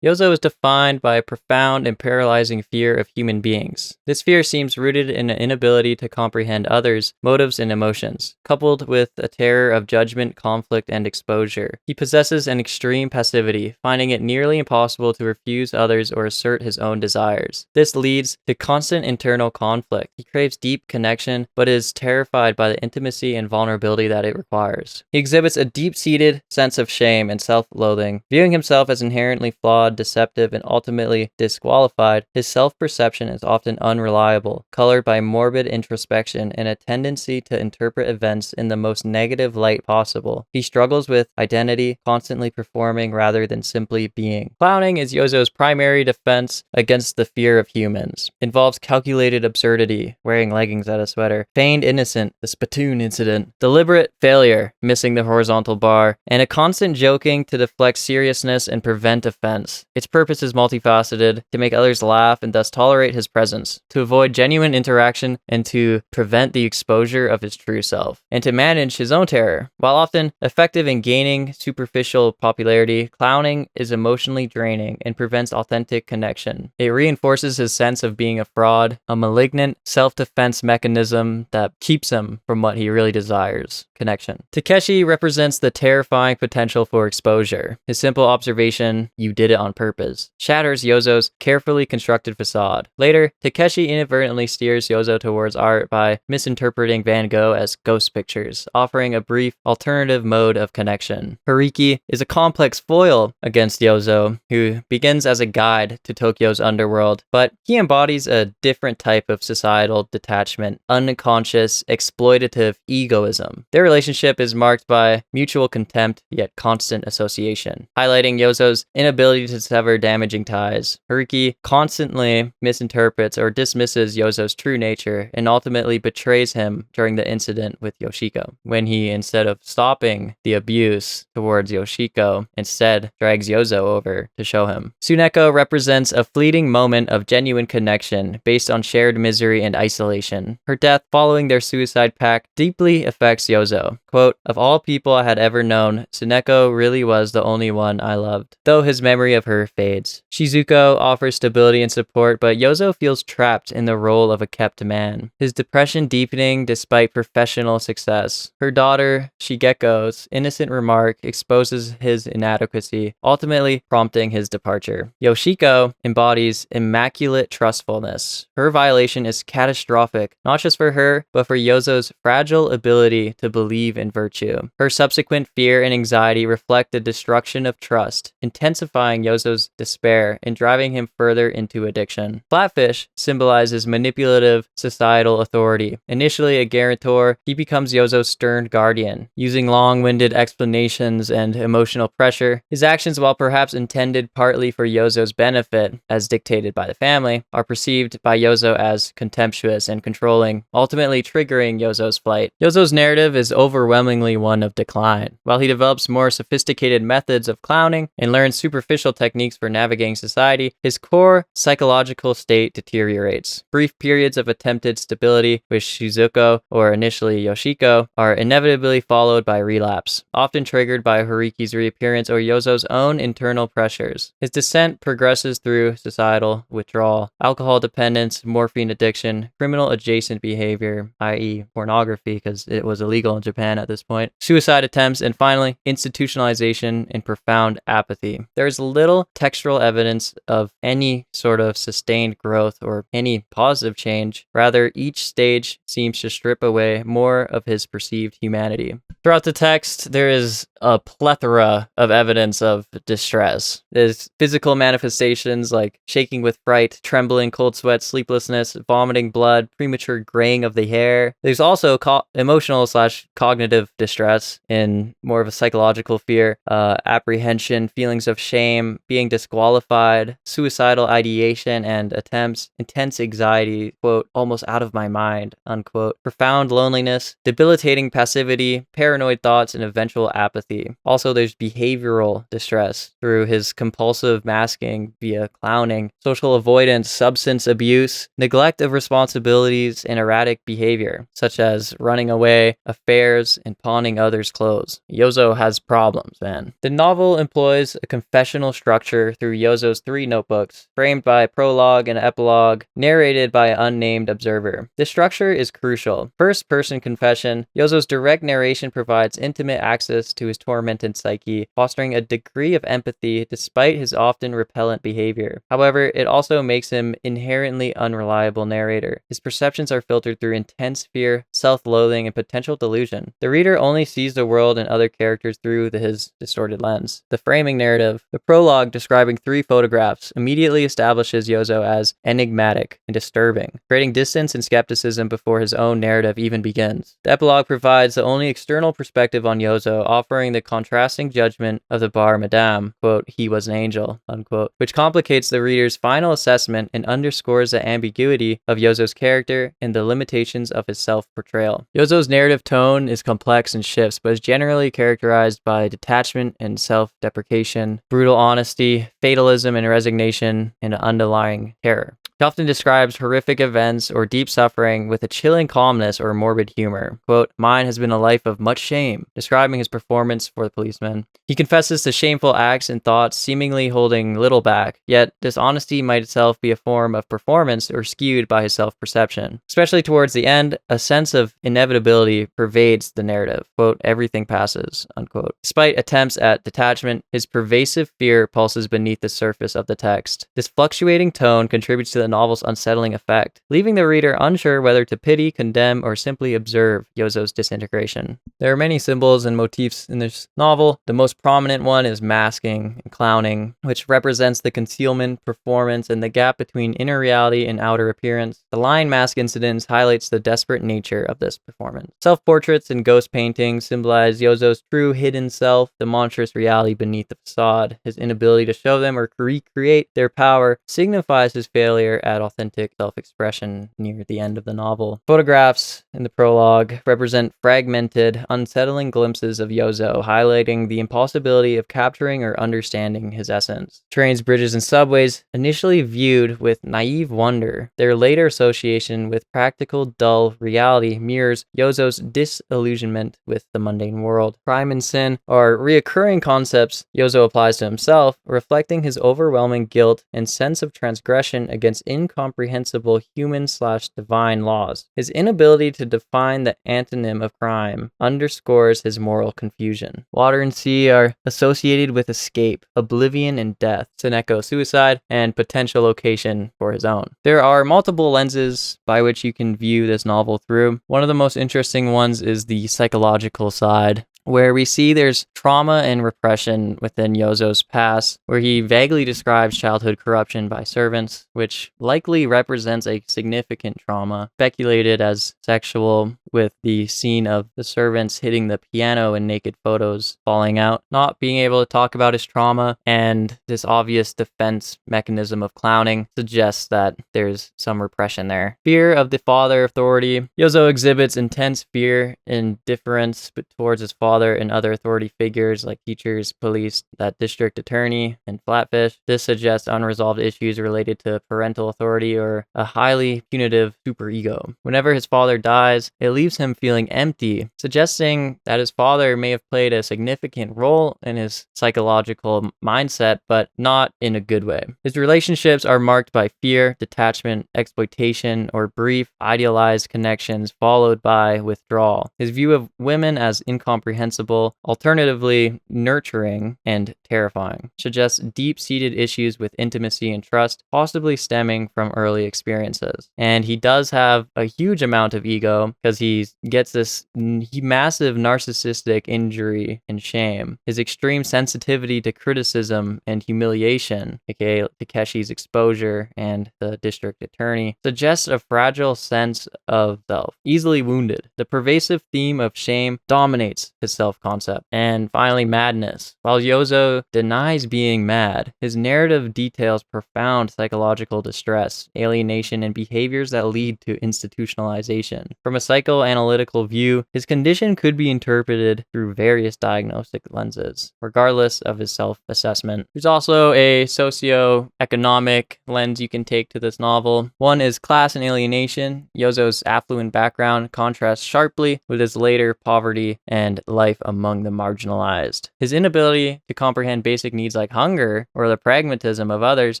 Yozo is defined by a profound and paralyzing fear of human beings. This fear seems rooted in an inability to comprehend others' motives and emotions, coupled with a terror of judgment, conflict, and exposure. He possesses an extreme passivity, finding it nearly impossible to refuse others or assert his own desires. This leads to constant internal conflict. He craves deep connection, but is terrified by the intimacy and vulnerability that it requires. He exhibits a deep-seated sense of shame and self-loathing, viewing himself as inherently flawed, deceptive, and ultimately disqualified. His self-perception is often unreliable, colored by morbid introspection and a tendency to interpret events in the most negative light possible. He struggles with identity, constantly performing rather than simply being. Clowning is Yozo's primary defense against the fear of humans. Involves calculated absurdity, wearing leggings at a sweater, feigned innocent, the spittoon incident, deliberate failure, missing the horizontal bar, and a constant joking to deflect seriousness and prevent offense. Its purpose is multifaceted, to make others laugh and thus tolerate his presence, to avoid genuine interaction and to prevent the exposure of his true self, and to manage his own terror. While often effective in gaining superficial popularity, clowning is emotionally draining and prevents authentic connection. It reinforces his sense of being a fraud, a malignant self-defense mechanism that keeps him from what he really desires, connection. Takeshi represents the terrifying potential for exposure. His simple observation, "You did it on purpose," shatters Yozo's carefully constructed facade. Later, Takeshi inadvertently steers Yozo towards art by misinterpreting Van Gogh as ghost pictures, offering a brief alternative mode of connection. Hariki is a complex foil against Yozo, who begins as a guide to Tokyo's underworld, but he embodies a different type of societal detachment, unconscious, exploitative egoism. Their relationship is marked by mutual contempt, yet constant association, highlighting Yozo's inability to to sever damaging ties. Haruki constantly misinterprets or dismisses Yozo's true nature and ultimately betrays him during the incident with Yoshiko, when he, instead of stopping the abuse towards Yoshiko, instead drags Yozo over to show him. Tsuneko represents a fleeting moment of genuine connection based on shared misery and isolation. Her death following their suicide pact deeply affects Yozo. Quote, "Of all people I had ever known, Tsuneko really was the only one I loved, though his memory of her fades. Shizuko offers stability and support, but Yozo feels trapped in the role of a kept man, his depression deepening despite professional success. Her daughter, Shigeko's innocent remark exposes his inadequacy, ultimately prompting his departure. Yoshiko embodies immaculate trustfulness. Her violation is catastrophic, not just for her, but for Yozo's fragile ability to believe in virtue. Her subsequent fear and anxiety reflect the destruction of trust, intensifying Yozo's despair and driving him further into addiction. Flatfish symbolizes manipulative societal authority. Initially a guarantor, he becomes Yozo's stern guardian. Using long-winded explanations and emotional pressure, his actions, while perhaps intended partly for Yozo's benefit, as dictated by the family, are perceived by Yozo as contemptuous and controlling, ultimately triggering Yozo's flight. Yozo's narrative is overwhelmingly one of decline. While he develops more sophisticated methods of clowning and learns superficial techniques for navigating society, his core psychological state deteriorates. Brief periods of attempted stability with Shizuko, or initially Yoshiko, are inevitably followed by relapse, often triggered by Haruki's reappearance or Yozo's own internal pressures. His descent progresses through societal withdrawal, alcohol dependence, morphine addiction, criminal adjacent behavior, i.e. pornography, because it was illegal in Japan at this point, suicide attempts, and finally, institutionalization and profound apathy. There is little textual evidence of any sort of sustained growth or any positive change. Rather, each stage seems to strip away more of his perceived humanity. Throughout the text, there is a plethora of evidence of distress. There's physical manifestations like shaking with fright, trembling, cold sweat, sleeplessness, vomiting blood, premature graying of the hair. There's also emotional/cognitive distress in more of a psychological fear, apprehension, feelings of shame, being disqualified, suicidal ideation and attempts, intense anxiety, quote, almost out of my mind, unquote, profound loneliness, debilitating passivity, paranoid thoughts, and eventual apathy. Also, there's behavioral distress through his compulsive masking via clowning, social avoidance, substance abuse, neglect of responsibilities, and erratic behavior, such as running away, affairs, and pawning others' clothes. Yozo has problems, man. The novel employs a confessional structure through Yozo's 3 notebooks, framed by a prologue and epilogue, narrated by an unnamed observer. This structure is crucial. First-person confession, Yozo's direct narration provides intimate access to his tormented psyche, fostering a degree of empathy despite his often repellent behavior. However, it also makes him inherently unreliable narrator. His perceptions are filtered through intense fear, self-loathing, and potential delusion. The reader only sees the world and other characters through his distorted lens. The framing narrative. The prologue, describing 3 photographs, immediately establishes Yozo as enigmatic and disturbing, creating distance and skepticism before his own narrative even begins. The epilogue provides the only external perspective on Yozo, offering the contrasting judgment of the bar madame, quote, he was an angel, unquote, which complicates the reader's final assessment and underscores the ambiguity of Yozo's character and the limitations of his self-portrayal. Yozo's narrative tone is complex and shifts, but is generally characterized by detachment and self-deprecation, brutal honesty, fatalism and resignation, and underlying terror. He often describes horrific events or deep suffering with a chilling calmness or morbid humor. Quote, mine has been a life of much shame, describing his performance for the policeman. He confesses to shameful acts and thoughts, seemingly holding little back, yet this honesty might itself be a form of performance or skewed by his self-perception. Especially towards the end, a sense of inevitability pervades the narrative. Quote, everything passes, unquote. Despite attempts at detachment, his pervasive fear pulses beneath the surface of the text. This fluctuating tone contributes to the novel's unsettling effect, leaving the reader unsure whether to pity, condemn, or simply observe Yozo's disintegration. There are many symbols and motifs in this novel. The most prominent one is masking and clowning, which represents the concealment, performance, and the gap between inner reality and outer appearance. The lion mask incidents highlights the desperate nature of this performance. Self-portraits and ghost paintings symbolize Yozo's true hidden self, the monstrous reality beneath the facade, his inability inability to show them or recreate their power signifies his failure at authentic self-expression near the end of the novel. Photographs in the prologue represent fragmented, unsettling glimpses of Yozo, highlighting the impossibility of capturing or understanding his essence. Trains, bridges, and subways, initially viewed with naive wonder, their later association with practical, dull reality mirrors Yozo's disillusionment with the mundane world. Crime and sin are reoccurring concepts Yozo applies to himself, reflecting his overwhelming guilt and sense of transgression against incomprehensible human/divine laws. His inability to define the antonym of crime underscores his moral confusion. Water and sea are associated with escape, oblivion, and death, Seneko suicide, and potential location for his own. There are multiple lenses by which you can view this novel through. One of the most interesting ones is the psychological side, where we see there's trauma and repression within Yozo's past, where he vaguely describes childhood corruption by servants, which likely represents a significant trauma, speculated as sexual, with the scene of the servants hitting the piano and naked photos falling out, not being able to talk about his trauma, and this obvious defense mechanism of clowning suggests that there's some repression there. Fear of the father authority. Yozo exhibits intense fear and difference towards his father and other authority figures like teachers, police, that district attorney, and Flatfish. This suggests unresolved issues related to parental authority or a highly punitive superego. Whenever his father dies, it leaves him feeling empty, suggesting that his father may have played a significant role in his psychological mindset, but not in a good way. His relationships are marked by fear, detachment, exploitation, or brief, idealized connections followed by withdrawal. His view of women as incomprehensible, alternatively nurturing, and terrifying, suggests deep-seated issues with intimacy and trust, possibly stemming from early experiences. And he does have a huge amount of ego because he gets this massive narcissistic injury and shame. His extreme sensitivity to criticism and humiliation, aka Takeshi's exposure and the district attorney, suggests a fragile sense of self, easily wounded. The pervasive theme of shame dominates his self-concept. And finally, madness. While Yozo denies being mad, his narrative details profound psychological distress, alienation, and behaviors that lead to institutionalization. From a psychoanalytical view, his condition could be interpreted through various diagnostic lenses, regardless of his self-assessment. There's also a socio-economic lens you can take to this novel. One is class and alienation. Yozo's affluent background contrasts sharply with his later poverty and life among the marginalized. His inability to comprehend basic needs like hunger or the pragmatism of others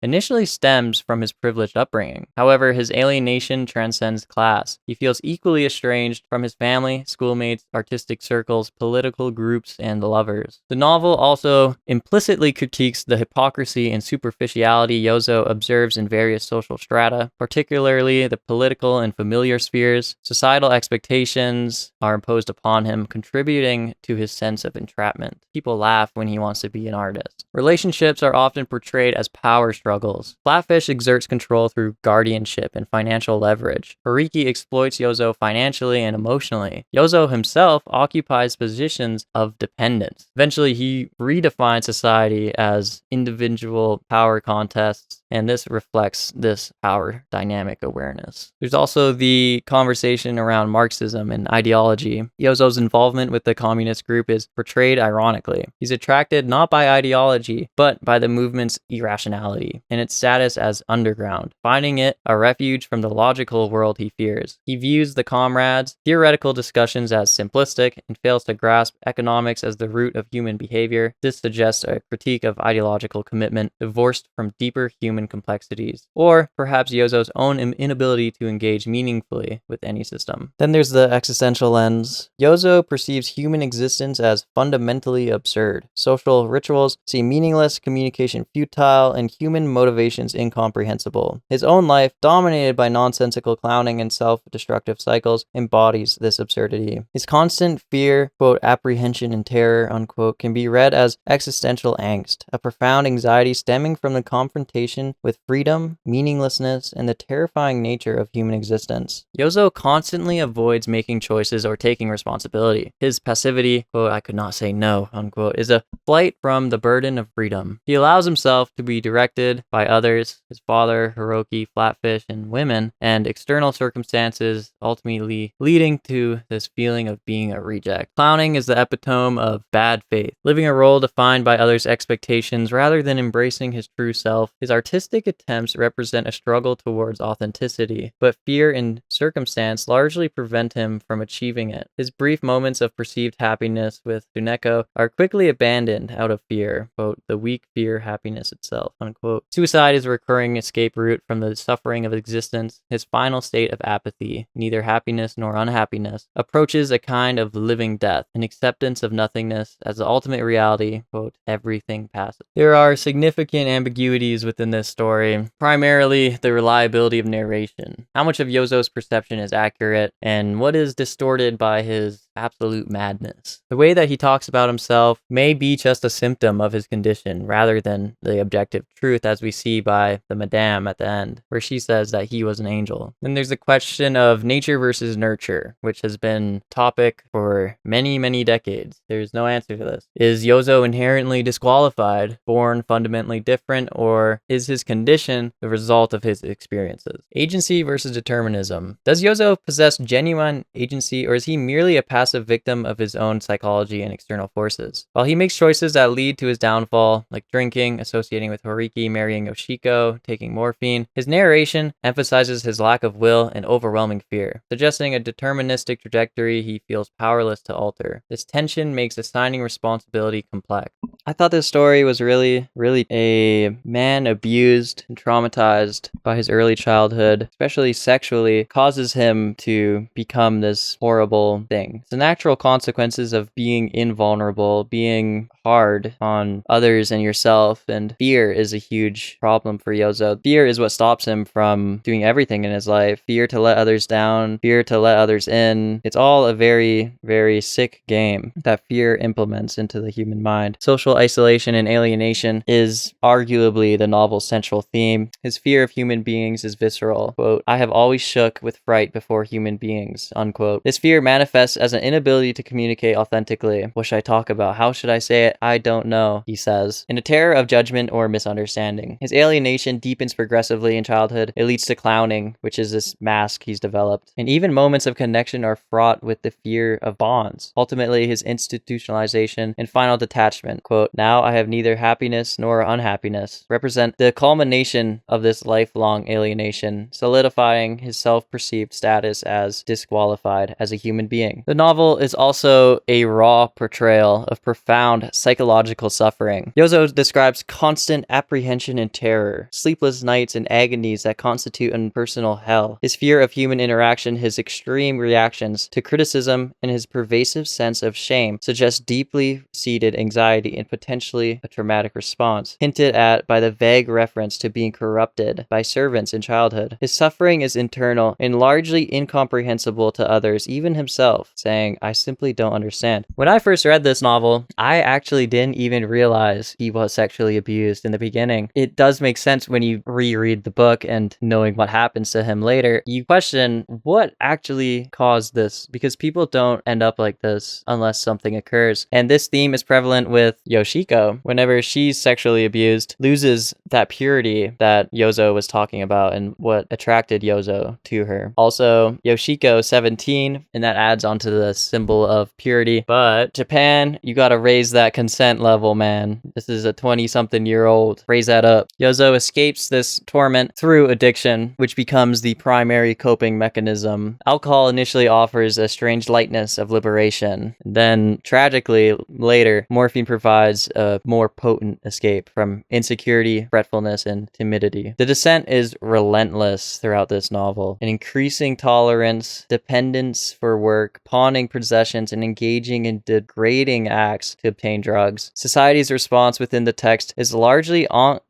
initially stems from his privileged upbringing. However, his alienation transcends class. He feels equally estranged from his family, schoolmates, artistic circles, political groups, and lovers. The novel also implicitly critiques the hypocrisy and superficiality Yozo observes in various social strata, particularly the political and familiar spheres. Societal expectations are imposed upon him, contributing to his sense of entrapment. People laugh when he wants to be an artist. Relationships are often portrayed as power struggles. Flatfish exerts control through guardianship and financial leverage. Hariki exploits Yozo financially and emotionally. Yozo himself occupies positions of dependence. Eventually, he redefines society as individual power contests, and this reflects this power dynamic awareness. There's also the conversation around Marxism and ideology. Yozo's involvement with the communist group is portrayed ironically. He's attracted not by ideology, but by the movement's irrationality and its status as underground, finding it a refuge from the logical world he fears. He views the comrades' theoretical discussions as simplistic and fails to grasp economics as the root of human behavior. This suggests a critique of ideological commitment divorced from deeper human complexities, or perhaps Yozo's own inability to engage meaningfully with any system. Then there's the existential lens. Yozo perceives human existence as fundamentally absurd. Social rituals seem meaningless, communication futile, and human motivations incomprehensible. His own life, dominated by nonsensical clowning and self-destructive cycles, embodies this absurdity. His constant fear, quote, apprehension and terror, unquote, can be read as existential angst, a profound anxiety stemming from the confrontation obsession with freedom, meaninglessness, and the terrifying nature of human existence. Yozo constantly avoids making choices or taking responsibility. His passivity, quote, "I could not say no," unquote, is a flight from the burden of freedom. He allows himself to be directed by others, his father, Hiroki, Flatfish, and women, and external circumstances, ultimately leading to this feeling of being a reject. Clowning is the epitome of bad faith, living a role defined by others' expectations rather than embracing his true self. His artistic attempts represent a struggle towards authenticity, but fear and circumstance largely prevent him from achieving it. His brief moments of perceived happiness with Tsuneko are quickly abandoned out of fear, quote, "the weak fear happiness itself," unquote. Suicide is a recurring escape route from the suffering of existence. His final state of apathy, neither happiness nor unhappiness, approaches a kind of living death, an acceptance of nothingness as the ultimate reality, quote, "everything passes." There are significant ambiguities within this story, primarily the reliability of narration. How much of Yozo's perception is accurate, and what is distorted by his absolute madness. The way that he talks about himself may be just a symptom of his condition rather than the objective truth, as we see by the Madame at the end, where she says that he was an angel. Then there's the question of nature versus nurture, which has been topic for many, many decades. There's no answer to this. Is Yozo inherently disqualified, born fundamentally different, or is his condition the result of his experiences? Agency versus determinism. Does Yozo possess genuine agency, or is he merely a passive victim of his own psychology and external forces? While he makes choices that lead to his downfall, like drinking, associating with Horiki, marrying Yoshiko, taking morphine, his narration emphasizes his lack of will and overwhelming fear, suggesting a deterministic trajectory he feels powerless to alter. This tension makes assigning responsibility complex. I thought this story was really a man abused and traumatized by his early childhood, especially sexually, causes him to become this horrible thing. The natural consequences of being invulnerable, being hard on others and yourself, and fear is a huge problem for Yozo. Fear is what stops him from doing everything in his life. Fear to let others down, fear to let others in. It's all a very, very sick game that fear implements into the human mind. Social isolation and alienation is arguably the novel's central theme. His fear of human beings is visceral. Quote, "I have always shook with fright before human beings," unquote. This fear manifests as an inability to communicate authentically. What should I talk about? How should I say it? I don't know, he says. In a terror of judgment or misunderstanding. His alienation deepens progressively in childhood. It leads to clowning, which is this mask he's developed. And even moments of connection are fraught with the fear of bonds. Ultimately, his institutionalization and final detachment, quote, "Now I have neither happiness nor unhappiness," represent the culmination of this lifelong alienation, solidifying his self-perceived status as disqualified as a human being. The novel is also a raw portrayal of profound psychological suffering. Yozo describes constant apprehension and terror, sleepless nights and agonies that constitute an personal hell. His fear of human interaction, his extreme reactions to criticism, and his pervasive sense of shame suggest deeply seated anxiety and potentially a traumatic response, hinted at by the vague reference to being corrupted by servants in childhood. His suffering is internal and largely incomprehensible to others, even himself, saying, "I simply don't understand." When I first read this novel, I actually didn't even realize he was sexually abused in the beginning. It does make sense when you reread the book and knowing what happens to him later. You question what actually caused this, because people don't end up like this unless something occurs. And this theme is prevalent with Yoshiko. Whenever she's sexually abused, loses that purity that Yozo was talking about and what attracted Yozo to her. Also, Yoshiko 17, and that adds onto the symbol of purity. But Japan, you gotta raise that consent level, man. This is a 20-something-year-old. Raise that up. Yozo escapes this torment through addiction, which becomes the primary coping mechanism. Alcohol initially offers a strange lightness of liberation. Then, tragically, later, morphine provides a more potent escape from insecurity, fretfulness, and timidity. The descent is relentless throughout this novel. An increasing tolerance, dependence for work, pawning possessions, and engaging in degrading acts to obtain drugs. Society's response within the text is largely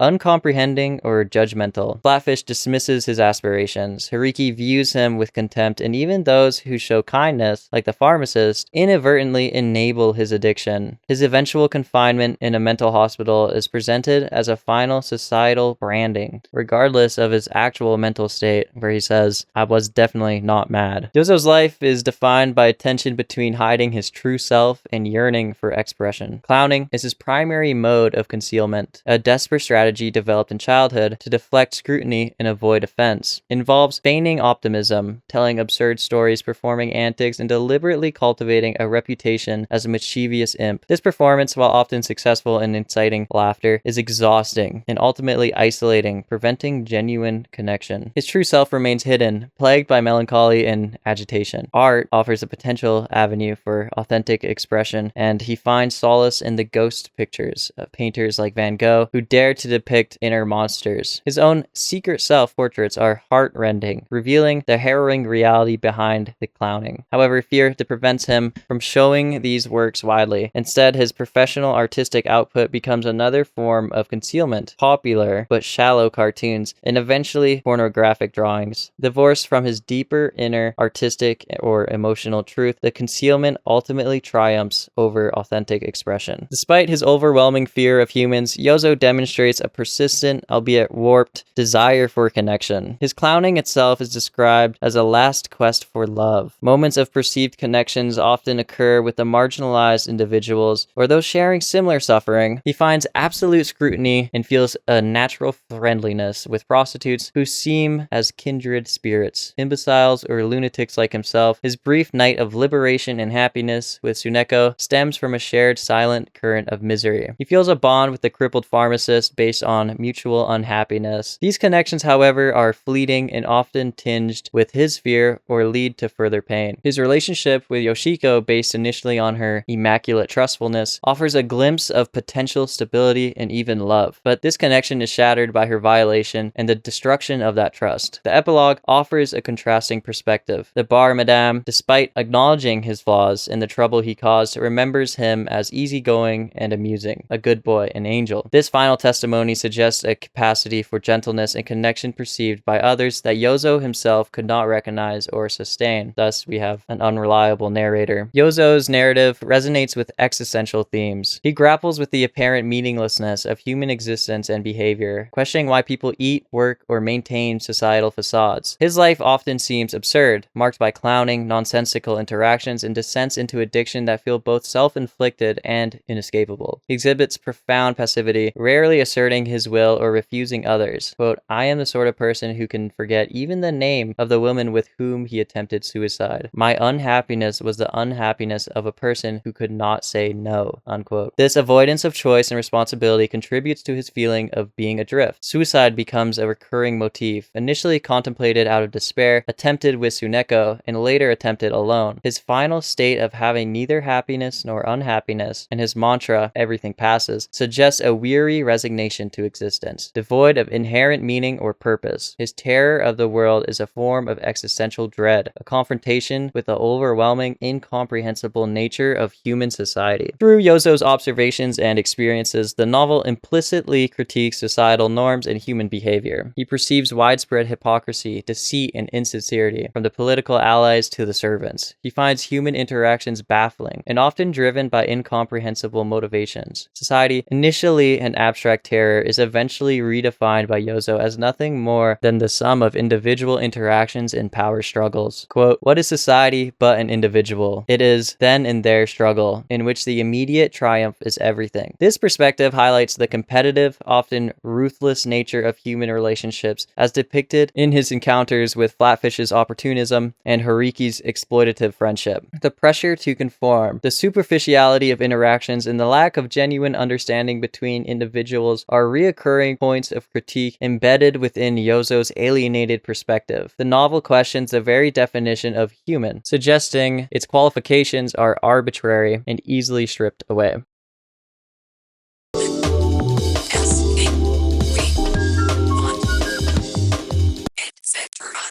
uncomprehending or judgmental. Flatfish dismisses his aspirations. Hariki views him with contempt, and even those who show kindness, like the pharmacist, inadvertently enable his addiction. His eventual confinement in a mental hospital is presented as a final societal branding, regardless of his actual mental state, where he says, "I was definitely not mad." Yozo's life is defined by a tension between hiding his true self and yearning for expression. Clowning is his primary mode of concealment, a desperate strategy developed in childhood to deflect scrutiny and avoid offense. It involves feigning optimism, telling absurd stories, performing antics, and deliberately cultivating a reputation as a mischievous imp. This performance, while often successful in inciting laughter, is exhausting and ultimately isolating, preventing genuine connection. His true self remains hidden, plagued by melancholy and agitation. Art offers a potential avenue for authentic expression, and he finds solace in the ghost pictures of painters like Van Gogh, who dare to depict inner monsters. His own secret self-portraits are heart-rending, revealing the harrowing reality behind the clowning. However, fear prevents him from showing these works widely. Instead, his professional artistic output becomes another form of concealment, popular but shallow cartoons, and eventually pornographic drawings. Divorced from his deeper inner artistic or emotional truth, the concealment ultimately triumphs over authentic expression. Despite his overwhelming fear of humans, Yozo demonstrates a persistent, albeit warped, desire for connection. His clowning itself is described as a last quest for love. Moments of perceived connections often occur with the marginalized individuals or those sharing similar suffering. He finds absolute scrutiny and feels a natural friendliness with prostitutes who seem as kindred spirits, imbeciles or lunatics like himself. His brief night of liberation and happiness with Tsuneko stems from a shared silent current of misery. He feels a bond with the crippled pharmacist based on mutual unhappiness. These connections, however, are fleeting and often tinged with his fear or lead to further pain. His relationship with Yoshiko, based initially on her immaculate trustfulness, offers a glimpse of potential stability and even love, but this connection is shattered by her violation and the destruction of that trust. The epilogue offers a contrasting perspective. The bar madame, despite acknowledging his flaws and the trouble he caused, remembers him as easygoing and amusing, a good boy, an angel. This final testimony suggests a capacity for gentleness and connection perceived by others that Yozo himself could not recognize or sustain. Thus, we have an unreliable narrator. Yozo's narrative resonates with existential themes. He grapples with the apparent meaninglessness of human existence and behavior, questioning why people eat, work, or maintain societal facades. His life often seems absurd, marked by clowning, nonsensical interactions, and descents into addiction that feel both self-inflicted and inescapable. He exhibits profound passivity, rarely asserting his will or refusing others. Quote, "I am the sort of person who can forget even the name of the woman with whom he attempted suicide. My unhappiness was the unhappiness of a person who could not say no." Unquote. This avoidance of choice and responsibility contributes to his feeling of being adrift. Suicide becomes a recurring motif, initially contemplated out of despair, attempted with Tsuneko, and later attempted alone. His final state of having neither happiness nor unhappiness, and his mantra, "everything passes," suggests a weary resignation to existence, devoid of inherent meaning or purpose. His terror of the world is a form of existential dread, a confrontation with the overwhelming, incomprehensible nature of human society. Through Yozo's observations and experiences, the novel implicitly critiques societal norms and human behavior. He perceives widespread hypocrisy, deceit, and insincerity, from the political allies to the servants. He finds human interactions baffling and often driven by incomprehensible motivations. Society, initially an abstract terror, is eventually redefined by Yozo as nothing more than the sum of individual interactions and power struggles. Quote, "What is society but an individual? It is then in their struggle, in which the immediate triumph is everything." This perspective highlights the competitive, often ruthless nature of human relationships as depicted in his encounters with Flatfish's opportunism and Hariki's exploitative friendship. The pressure to conform, the superficiality of interactions, and the lack of genuine understanding between individuals are reoccurring points of critique embedded within Yozo's alienated perspective. The novel questions the very definition of human, suggesting its qualifications are arbitrary and easily stripped away.